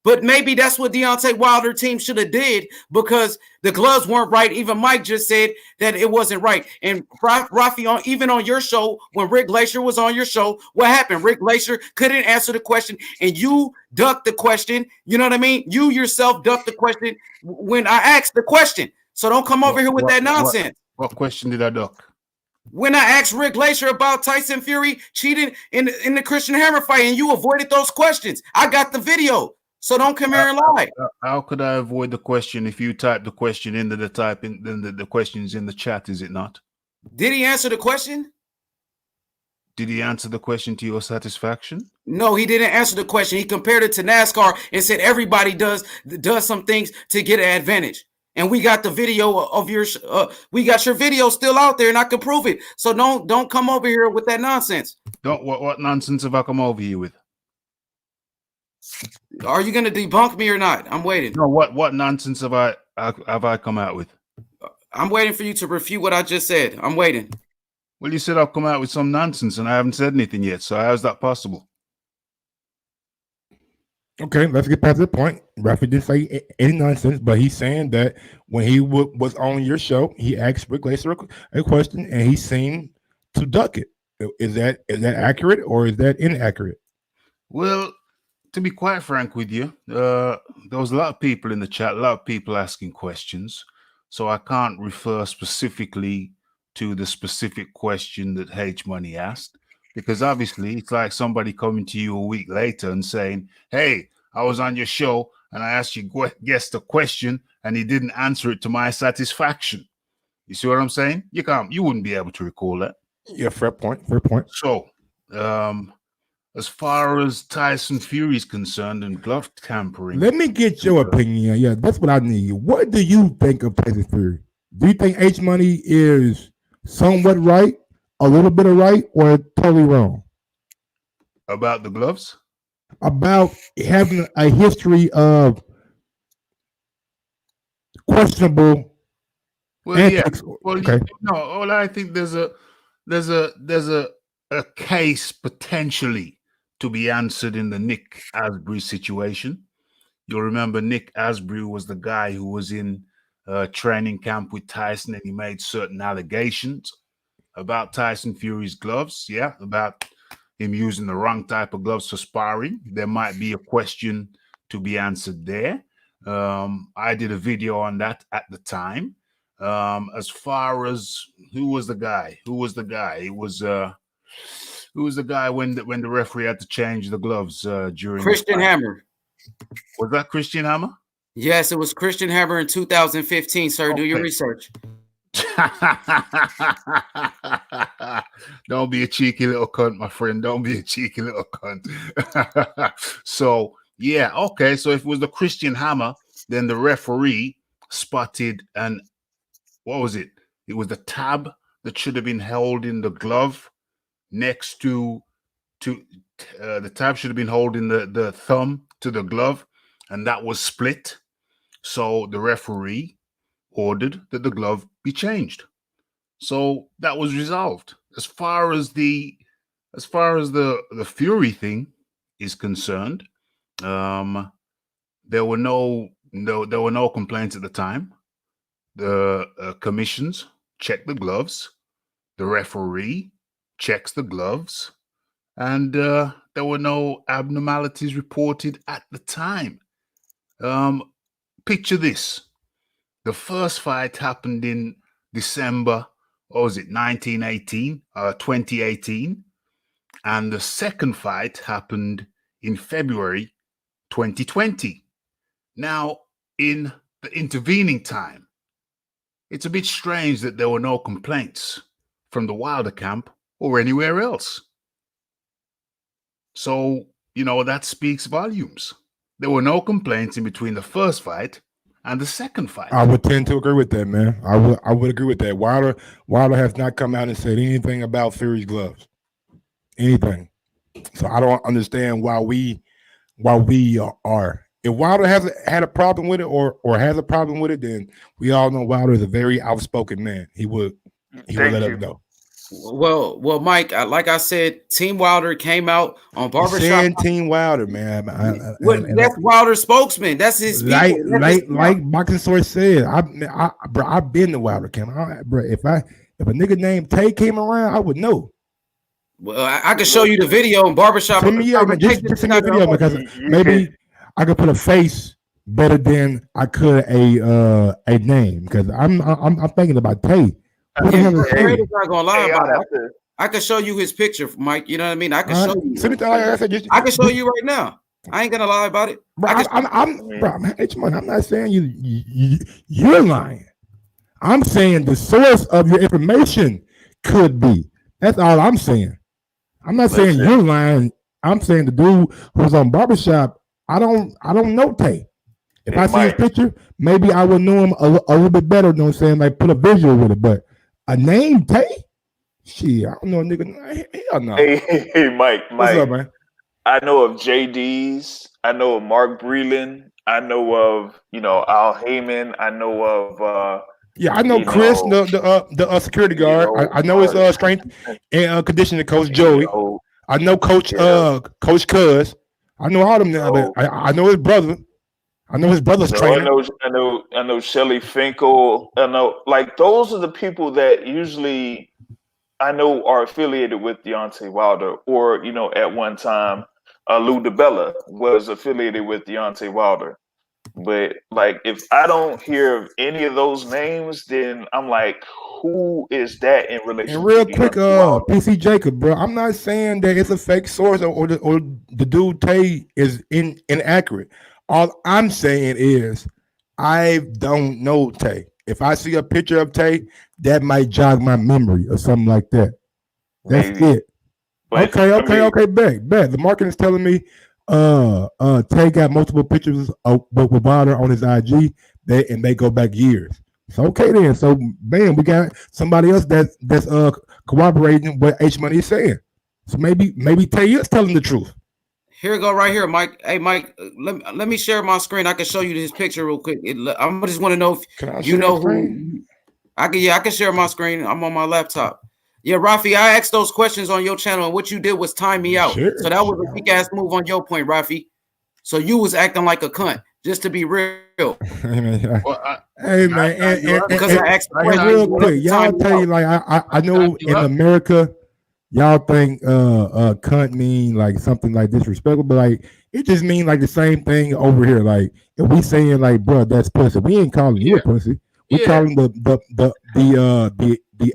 but maybe that's what Deontay Wilder team should have did because the gloves weren't right. Even Mike just said that it wasn't right. And Rafi, even on your show, when Rick Glacier was on your show, what happened? Rick Glacier couldn't answer the question, and you ducked the question. You know what I mean? You yourself ducked the question when I asked the question. So don't come over here with that nonsense. What question did I duck? When I asked Rick Glacier about Tyson Fury cheating in the Christian Hammer fight, and you avoided those questions. I got the video. So don't come here and lie. How could I avoid the question if you type the question into the questions in the chat, is it not? Did he answer the question? Did he answer the question to your satisfaction? No, he didn't answer the question. He compared it to NASCAR and said everybody does some things to get an advantage. And we got the video of we got your video still out there, and I can prove it. So don't come over here with that nonsense. What nonsense have I come over here with? Are you going to debunk me or not? I'm waiting. No, what nonsense have I come out with? I'm waiting for you to refute what I just said. I'm waiting. Well, you said I've come out with some nonsense, and I haven't said anything yet. So how's that possible? Okay, let's get past the point. Rafi didn't say any nonsense, but he's saying that when he was on your show, he asked Rick Glacier a question, and he seemed to duck it. Is that accurate or is that inaccurate? Well, to be quite frank with you, there was a lot of people in the chat, a lot of people asking questions. So I can't refer specifically to the specific question that H Money asked, because obviously it's like somebody coming to you a week later and saying, hey, I was on your show and I asked you guess the question and he didn't answer it to my satisfaction. You see what I'm saying? You wouldn't be able to recall that. Yeah, fair point. So, as far as Tyson Fury is concerned and glove tampering, let me get your opinion. Yeah, that's what I need. What do you think of Tyson Fury? Do you think H Money is somewhat right, a little bit of right, or totally wrong? About the gloves? About having a history of questionable antics. Yeah. Well, okay. Well, I think there's a case potentially to be answered in the Nick Asbury situation. You'll remember Nick Asbury was the guy who was in training camp with Tyson, and he made certain allegations about Tyson Fury's gloves. Yeah, about him using the wrong type of gloves for sparring. There might be a question to be answered there. I did a video on that at the time. As far as who was the guy? It was who was the guy when the referee had to change the gloves during Christian Hammer. Was that Christian Hammer? Yes, it was Christian Hammer in 2015, sir. Okay. Do your research. Don't be a cheeky little cunt, my friend. Don't be a cheeky little cunt. So, yeah, okay. So if it was the Christian Hammer, then the referee spotted, and what was it? It was the tab that should have been held in the glove next to the tab should have been holding the thumb to the glove, and that was split. So the referee ordered that the glove be changed. So that was resolved. As far as the Fury thing is concerned, there were no complaints at the time. The commissions checked the gloves. The referee checks the gloves, and there were no abnormalities reported at the time. Picture this. The first fight happened in December, 2018, and the second fight happened in February 2020. Now, in the intervening time, it's a bit strange that there were no complaints from the Wilder camp or anywhere else. So, that speaks volumes. there were no complaints in between the first fight and the second fight. I would tend to agree with that, man. I would agree with that. Wilder has not come out and said anything about Fury's gloves, anything. So I don't understand why we are. If Wilder hasn't had a problem with it or has a problem with it, then we all know Wilder is a very outspoken man. He would let us know. Well, Mike, like I said, Team Wilder came out on Barbershop. Team Wilder, man. That's Wilder's spokesman. That's his people. Like Boxing Source said, I've been to Wilder camp. Bro, if a nigga named Tay came around, I would know. Well, I can show you the video in Barbershop. Send me just send me a video because maybe I could put a face better than I could a name because I'm thinking about Tay. Not gonna lie about it. I can show you his picture, Mike. You know what I mean? I can show you. I can show you right now. I ain't gonna lie about it. I'm not saying you're lying. I'm saying the source of your information could be. That's all I'm saying. I'm not saying you're lying. I'm saying the dude who's on Barbershop. I don't know Tay. If I see his picture, maybe I would know him a little bit better. You know what I'm saying? Like put a visual with it, but. A name Tay? Shit, I don't know a nigga. Hell no. Hey, Mike. What's up, man? I know of JD's. I know of Mark Breland. I know of Al Heyman. I know of I know Chris, the security guard. I know his strength and conditioning coach Joey. I know Coach Cuz. I know all them now, but I know his brother. I know his brother's trainer. I know Shelly Finkel. I know, like, those are the people that usually I know are affiliated with Deontay Wilder, or at one time, Lou DiBella was affiliated with Deontay Wilder. But like, if I don't hear of any of those names, then I'm like, who is that in relation? And real quick, PC Jacob, bro, I'm not saying that it's a fake source or the dude Tay is inaccurate. All I'm saying is I don't know Tay. If I see a picture of Tay, that might jog my memory or something like that. That's it. But, okay, bet. The market is telling me Tay got multiple pictures with Wilder on his IG, and they go back years. So okay then. So bam, we got somebody else that's corroborating what H Money is saying. So maybe Tay is telling the truth. Here we go, right here, Mike. Hey, Mike, let me share my screen. I can show you this picture real quick. I just want to know if you know who. I can share my screen. I'm on my laptop. Yeah, Rafi, I asked those questions on your channel, and what you did was time me out. Sure, so that was a big ass move on your point, Rafi. So you was acting like a cunt, just to be real. Hey man, because I asked real quick, y'all tell you like I know in America. Y'all think cunt mean like something like disrespectful, but like it just mean like the same thing over here. Like if we saying like, bro, that's pussy, we ain't calling you a pussy. We calling the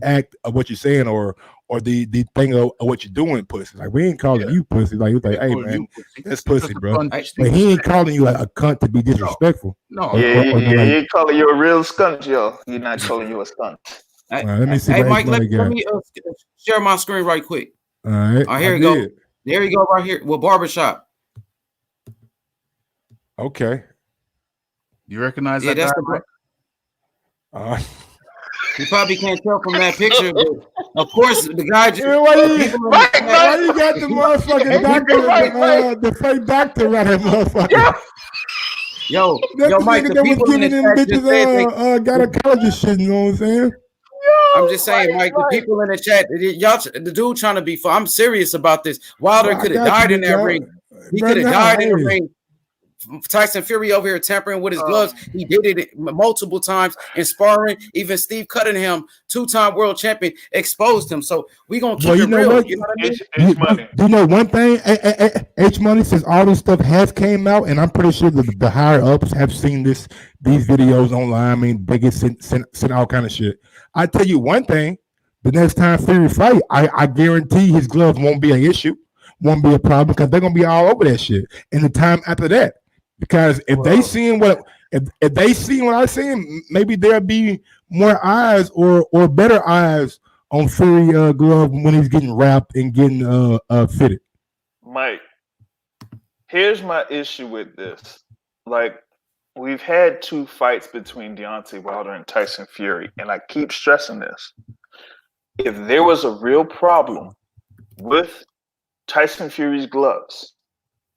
act of what you're saying or the thing of what you're doing pussy. Like we ain't calling you pussy. Like you're like, hey man, that's pussy, bro. But he ain't calling you like a cunt to be disrespectful. No. He ain't calling you a real skunt, yo. He's not calling you a skunt. Let me see. Hey, Mike, let me share my screen right quick. All right. Here we go. There you go, right here. Well, Barbershop. Okay. You recognize that guy? You probably can't tell from that picture, but of course the guy. Why you got the motherfucking doctor, the fake doctor right here, motherfucker? Yo, Mike, the people in the chat just said got a college shit. You know what I'm saying? I'm just saying, Mike, the people in the chat, y'all, the dude trying to be fun. I'm serious about this. Wilder could have died in that ring. He could have died in the ring. Tyson Fury over here tampering with his gloves. He did it multiple times in sparring. Even Steve Cunningham, two-time world champion, exposed him. So we gonna keep it real. What? You know what I mean? H-Money. Do you know one thing? H Money, since all this stuff has came out, and I'm pretty sure the higher ups have seen these videos online. I mean, they get sent all kind of shit. I tell you one thing: the next time Fury fight, I guarantee his gloves won't be an issue, won't be a problem because they're gonna be all over that shit. And the time after that. Because if they seeing what I'm saying, maybe there'll be more eyes or better eyes on Fury glove when he's getting wrapped and getting fitted. Mike, Here's my issue with this. Like, we've had 2 fights between Deontay Wilder and Tyson Fury, and I keep stressing this. If there was a real problem with Tyson Fury's gloves,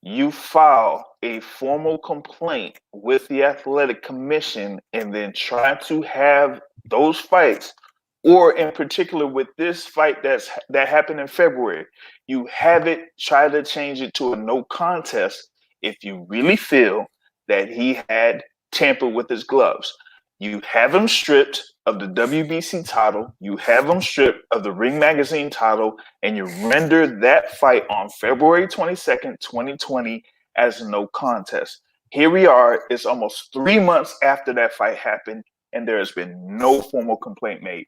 you file a formal complaint with the athletic commission and then try to have those fights, or in particular with this fight that happened in February, you have it try to change it to a no contest if you really feel that he had tampered with his gloves. You have him stripped of the WBC title, you have him stripped of the Ring Magazine title, and you render that fight on February 22nd, 2020 as a no contest. Here we are, it's almost 3 months after that fight happened, and there has been no formal complaint made.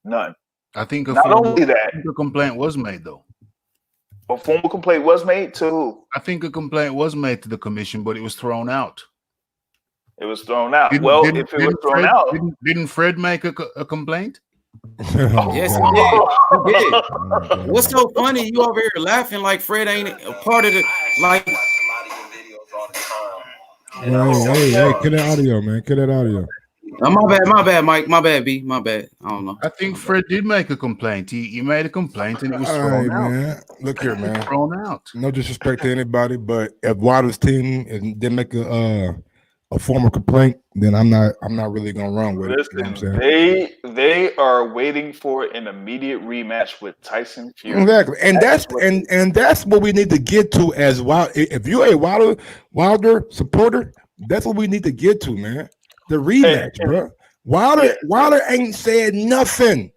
None. I think Not only that, a complaint was made, though. A formal complaint was made to who? I think a complaint was made to the commission, but it was thrown out. It was thrown out. If it was thrown out, didn't Fred make a complaint? Yes, he did. What's so funny? You over here laughing like Fred ain't a part of the like. Hey, get that audio, man. Get that audio. Oh, my bad, Mike. My bad, B. My bad. I don't know. I think Fred did make a complaint. He made a complaint and it was thrown out. Man. Look here, man. Thrown out. No disrespect to anybody, but if Wilder's team didn't make a formal complaint, then I'm not really gonna run with it. You know what I'm saying? They are waiting for an immediate rematch with Tyson Fury. Exactly, and that's what we need to get to as Wilder. If you're a Wilder supporter, that's what we need to get to, man. The rematch, bro. Wilder ain't said nothing.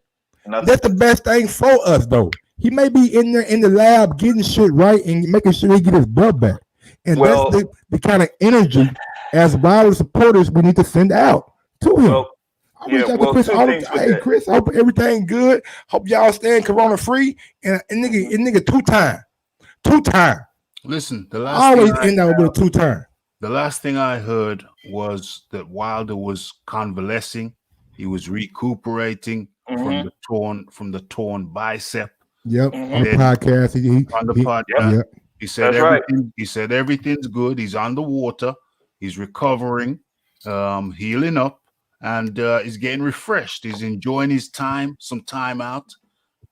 That's the best thing for us, though. He may be in there in the lab getting shit right and making sure he get his belt back, and that's the kind of energy as Wilder supporters we need to send out to him. Hey, Chris, I hope everything good. Hope y'all staying corona free. And nigga, two time. Listen, the last thing I heard was that Wilder was convalescing. He was recuperating from the torn bicep. Yep. On the podcast, he said everything. He said everything's good. He's on the water. He's recovering, healing up, and he's getting refreshed. He's enjoying his some time out.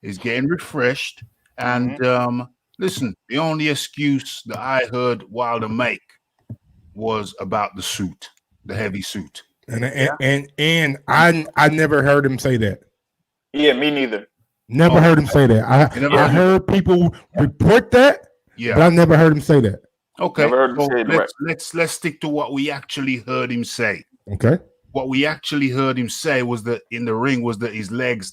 He's getting refreshed. And listen, the only excuse that I heard Wilder make was about the suit, the heavy suit. And I never heard him say that. Yeah, me neither. Never heard him say that. I heard people report that, but I never heard him say that. Okay, let's stick to what we actually heard him say. Okay, what we actually heard him say was that in the ring was that his legs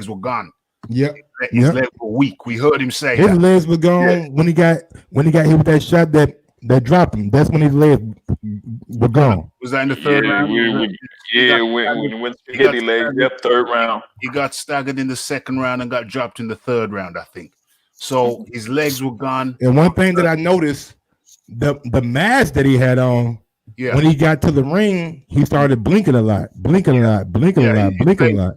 were gone. Yep, his legs were weak. We heard him say his legs were gone when he got hit with that shot that dropped him. That's when his legs were gone. Was that in the third round? When he went spaghetti legs. Yep, third round. He got staggered in the second round and got dropped in the third round, I think. So his legs were gone. And one thing that I noticed, the mask that he had on, when he got to the ring, he started blinking a lot.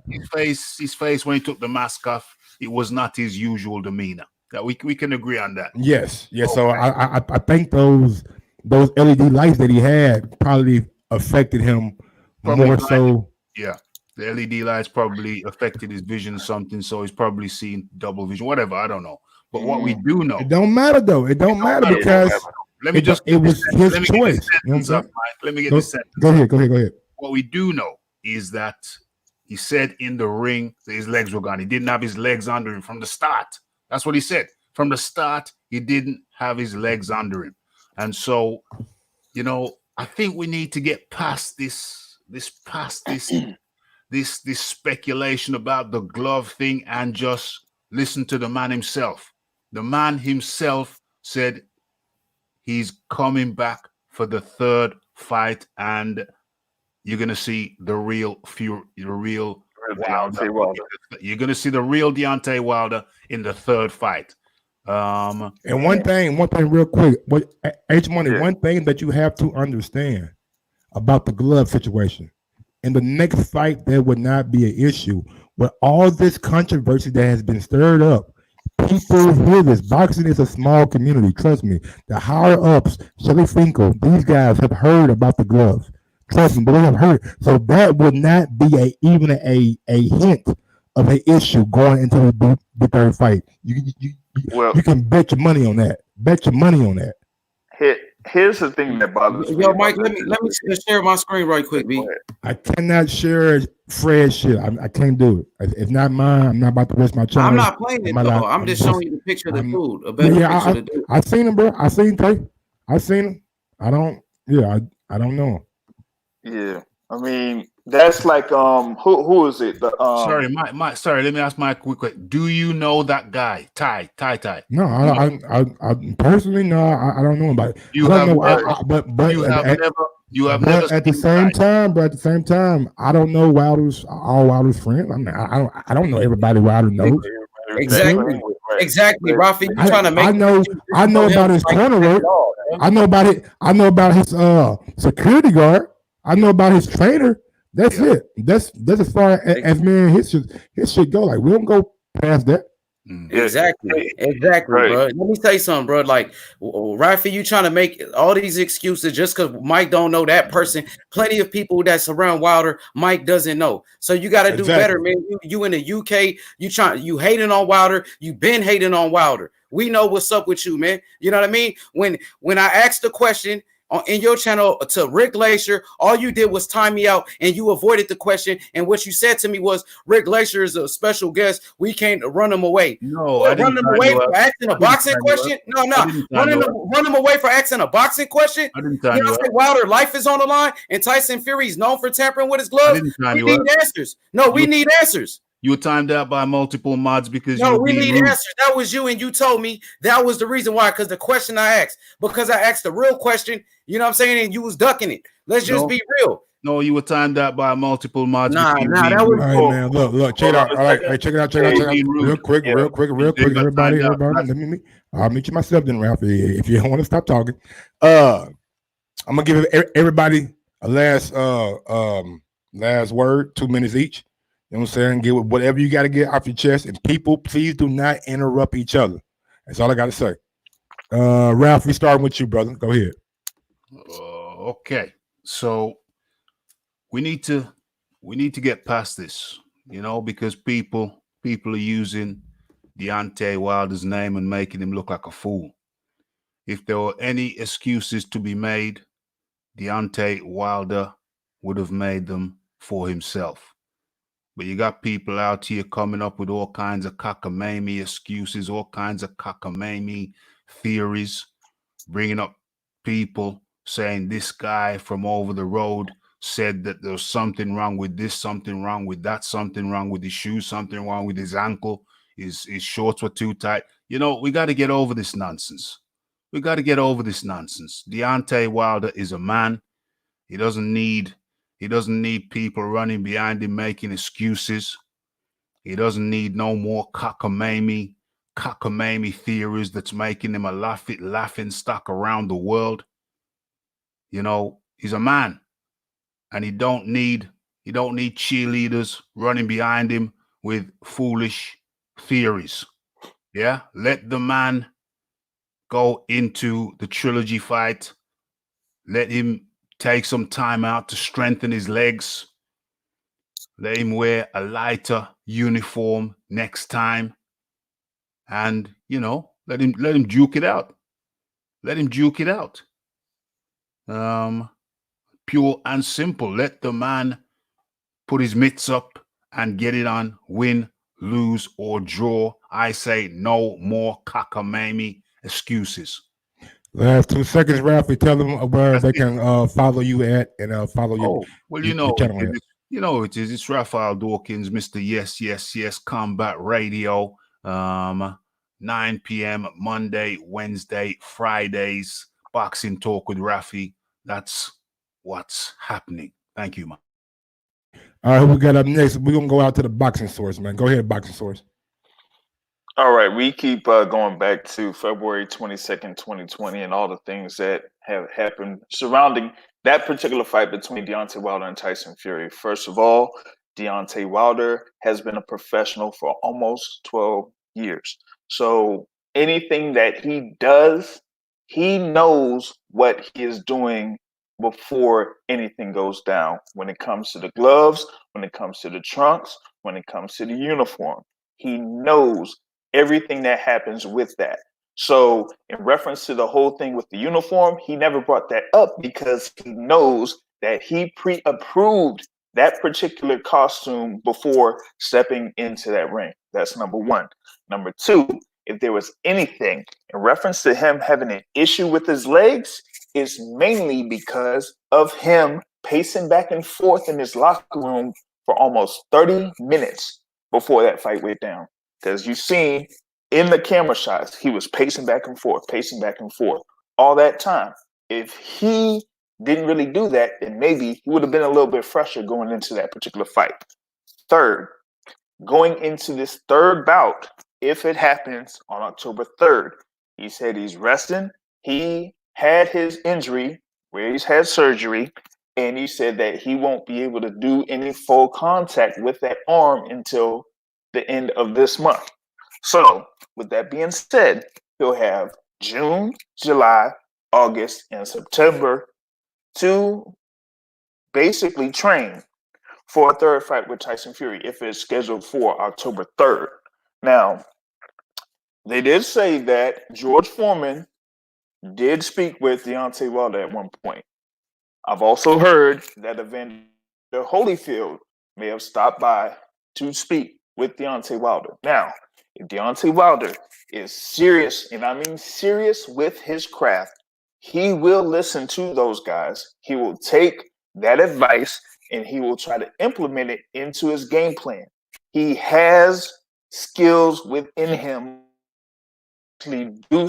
His face when he took the mask off, it was not his usual demeanor. That we can agree on that. Yes. Okay. So I think those LED lights that he had probably affected him more so. Yeah. The LED lights probably affected his vision or something, so he's probably seeing double vision, whatever. I don't know. But what we do know, it don't matter though. It don't matter because it was his choice. Let me get this sentence. Go ahead. What we do know is that he said in the ring that his legs were gone. He didn't have his legs under him from the start. That's what he said. From the start, he didn't have his legs under him. And so, I think we need to get past this speculation about the glove thing and just listen to the man himself. The man himself said he's coming back for the third fight, and you're gonna see the real Wilder. You're gonna see the real Deontay Wilder in the third fight. And one thing real quick, H-Money, one thing that you have to understand about the glove situation. In the next fight, there would not be an issue. With all this controversy that has been stirred up, People hear this. Boxing is a small community. Trust me. The higher ups, Shelly Finkel, these guys have heard about the gloves. Trust me, they have heard. So that would not be even a hint of an issue going into the third fight. Well, You can bet your money on that. Bet your money on that. here's the thing that bothers me Yo, about Mike, this. let me share my screen right quick, Go B. ahead. I cannot share Fred's shit. I can't do it. It's not mine. I'm not about to waste my channel. I'm not playing it though. I'm just showing you the picture of the dude, a better picture of the dude. I seen him, bro. I seen Trey. I seen him. I don't. Yeah, I don't know. Yeah, I mean that's like who is it? Sorry, Mike. Sorry, let me ask Mike quick. Do you know that guy, Ty? No, I personally no. I don't know about it. You I don't have know. never. You have but never. At the same time, I don't know all Wilder's friends. I mean, I don't know everybody Wilder knows. Exactly, Rafi. You trying to make? I know about his corner work. I know about it. I know about his security guard. I know about his trainer. That's it. That's as far as me and his shit go. Like we don't go past that. Exactly, right. Bro. Let me tell you something, bro. Like Rafi, you trying to make all these excuses just because Mike don't know that person. Plenty of people that surround Wilder, Mike doesn't know. So you got to do better, man. You in the UK, you hating on Wilder. You been hating on Wilder. We know what's up with you, man. You know what I mean? When I asked the question in your channel to Rick Glacier, all you did was time me out and you avoided the question. And what you said to me was, Rick Glacier is a special guest. We can't run him away. No, I run him away for asking a boxing question? No. Run him away for asking a boxing question? I didn't tell you. Wilder life is on the line and Tyson Fury is known for tampering with his gloves. We need answers. No, we need answers. You were timed out by multiple mods because we need answers. That was you, and you told me that was the reason why. Because the question I asked, because I asked the real question, you know what I'm saying, and you was ducking it. Let's just be real. No, you were timed out by multiple mods. Nah, that was all right, man. Look, check it out. All right, check it out. Real quick, everybody. I'll meet you myself then, Ralph. If you don't want to stop talking, I'm gonna give everybody a last word, 2 minutes each. You know what I'm saying? Get whatever you got to get off your chest. And people, please do not interrupt each other. That's all I got to say. Ralph, we starting with you, brother. Go ahead. Okay. So we need to get past this, because people are using Deontay Wilder's name and making him look like a fool. If there were any excuses to be made, Deontay Wilder would have made them for himself. But you got people out here coming up with all kinds of cockamamie excuses, all kinds of cockamamie theories, bringing up people saying this guy from over the road said that there's something wrong with this, something wrong with that, something wrong with his shoes, something wrong with his ankle, his shorts were too tight. We got to get over this nonsense. Deontay Wilder is a man. He doesn't need people running behind him making excuses. He doesn't need no more cockamamie theories that's making him a laughing stock around the world. He's a man, and he don't need cheerleaders running behind him with foolish theories. Yeah, let the man go into the trilogy fight. Let him take some time out to strengthen his legs. Let him wear a lighter uniform next time. And, let him juke it out. Pure and simple. Let the man put his mitts up and get it on, win, lose, or draw. I say no more cockamamie excuses. Last 2 seconds, Ralph. Tell them where they can follow you at and follow you. Well, your channel it is. It's Raphael Dawkins, Mr. Yes, Combat Radio. 9 p.m. Monday, Wednesday, Fridays. Boxing Talk with Rafi. That's what's happening. Thank you, man. All right, who we got up next? We're going to go out to the Boxing Source, man. Go ahead, Boxing Source. All right, we keep going back to February 22nd, 2020, and all the things that have happened surrounding that particular fight between Deontay Wilder and Tyson Fury. First of all, Deontay Wilder has been a professional for almost 12 years. So anything that he does, he knows what he is doing before anything goes down. When it comes to the gloves, when it comes to the trunks, when it comes to the uniform, he knows everything that happens with that. So, in reference to the whole thing with the uniform, he never brought that up because he knows that he pre approved that particular costume before stepping into that ring. That's number one. Number two, if there was anything in reference to him having an issue with his legs, is mainly because of him pacing back and forth in his locker room for almost 30 minutes before that fight went down. Because you seen in the camera shots, he was pacing back and forth all that time. If he didn't really do that, then maybe he would have been a little bit fresher going into that particular fight. Third, going into this third bout, if it happens on October 3rd, he said he's resting. He had his injury where he's had surgery, and he said that he won't be able to do any full contact with that arm until the end of this month. So, with that being said, he'll have June, July, August, and September to basically train for a third fight with Tyson Fury if it's scheduled for October 3rd. Now, they did say that George Foreman did speak with Deontay Wilder at one point. I've also heard that Evander Holyfield may have stopped by to speak with Deontay Wilder. Now, if Deontay Wilder is serious, and I mean serious with his craft, he will listen to those guys. He will take that advice and he will try to implement it into his game plan. He has skills within him to do.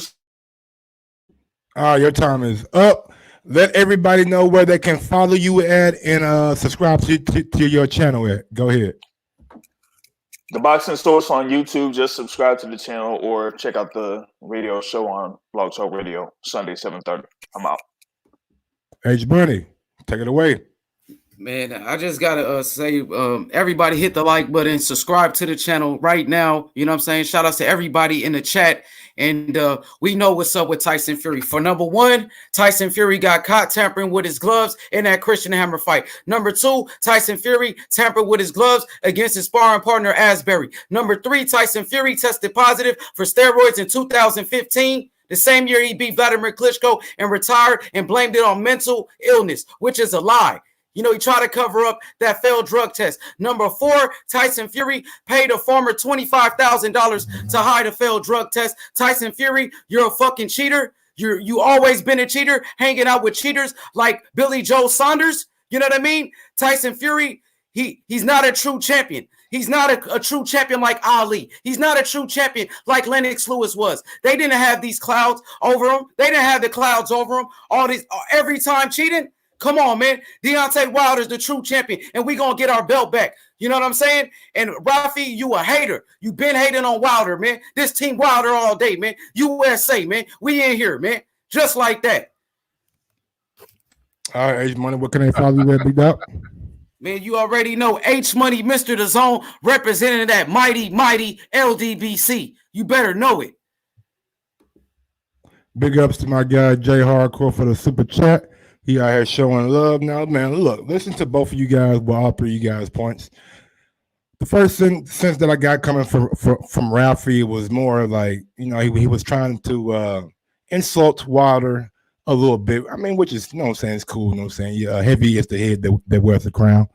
Your time is up. Let everybody know where they can follow you at and subscribe to your channel at. Go ahead. The Boxing Source on YouTube. Just subscribe to the channel or check out the radio show on Blog Talk Radio, Sunday, 7:30. I'm out. H Bunny, take it away. Man, I just gotta say, everybody hit the like button, subscribe to the channel right now. You know what I'm saying? Shout outs to everybody in the chat. And we know what's up with Tyson Fury. For number one, Tyson Fury got caught tampering with his gloves in that Christian Hammer fight. Number two, Tyson Fury tampered with his gloves against his sparring partner, Asbury. Number three, Tyson Fury tested positive for steroids in 2015. The same year he beat Vladimir Klitschko and retired and blamed it on mental illness, which is a lie. You know, he tried to cover up that failed drug test. Number four, Tyson Fury paid a farmer $25,000 to hide a failed drug test. Tyson Fury, you're a fucking cheater. You always been a cheater, hanging out with cheaters like Billy Joe Saunders. You know what I mean? Tyson Fury, he's not a true champion. He's not a true champion like Ali. He's not a true champion like Lennox Lewis was. They didn't have these clouds over him. They didn't have the clouds over him. All these every time cheating. Come on, man. Deontay Wilder's the true champion, and we going to get our belt back. You know what I'm saying? And Rafi, you a hater. You been hating on Wilder, man. This team Wilder all day, man. USA, man. We in here, man. Just like that. All right, H Money, what can I follow you at, Big Dog? Man, you already know H Money, Mr. The Zone, representing that mighty LDBC. You better know it. Big ups to my guy, Jay Hardcore, for the super chat. He out here showing love. Now, man, look, listen to both of you guys, well, all three of you guys' points. The first sense that I got coming from Ralphie was more like, you know, he was trying to insult Wilder a little bit. I mean, which is, you know what I'm saying, it's cool, you know what I'm saying? Yeah, heavy is the head that wears the crown.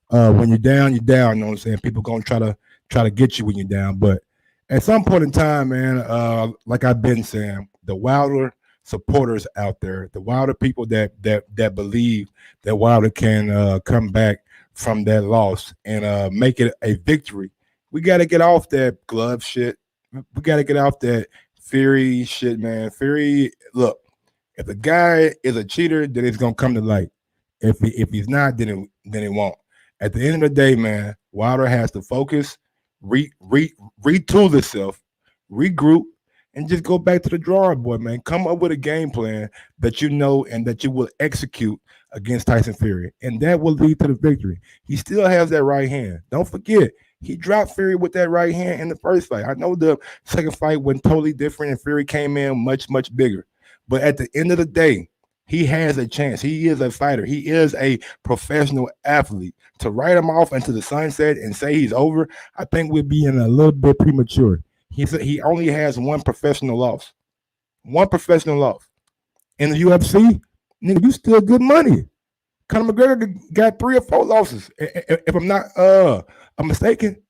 When you're down, you know what I'm saying? People going to try to get you when you're down. But at some point in time, man, like I've been saying, the Wilder supporters out there, the Wilder people that believe that Wilder can come back from that loss and make it a victory. We got to get off that glove shit. We got to get off that Fury shit, man. Fury, look, if the guy is a cheater, then it's gonna come to light. If he's not, then it won't. At the end of the day, man, Wilder has to focus, retool himself, regroup, and just go back to the drawing board, man. Come up with a game plan that you know and that you will execute against Tyson Fury, and that will lead to the victory. He still has that right hand. Don't forget, He dropped Fury with that right hand in the first fight. I know the second fight went totally different and Fury came in much, much bigger. But at the end of the day, he has a chance. He is a fighter. He is a professional athlete. To write him off into the sunset and say he's over, I think we're being a little bit premature. He only has one professional loss. One professional loss. In the UFC, nigga, you still good money. Conor McGregor got 3 or 4 losses, if I'm not I'm mistaken.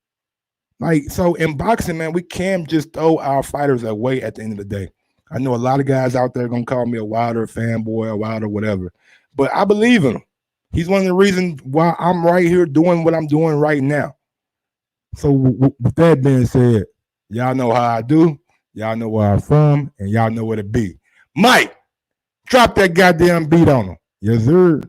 Like, so in boxing, man, we can't just throw our fighters away at the end of the day. I know a lot of guys out there are gonna call me a Wilder fanboy, a Wilder whatever, but I believe in him. He's one of the reasons why I'm right here doing what I'm doing right now. So with that being said, y'all know how I do, y'all know where I'm from, and y'all know where to be. Mike, drop that goddamn beat on him. Yes, sir.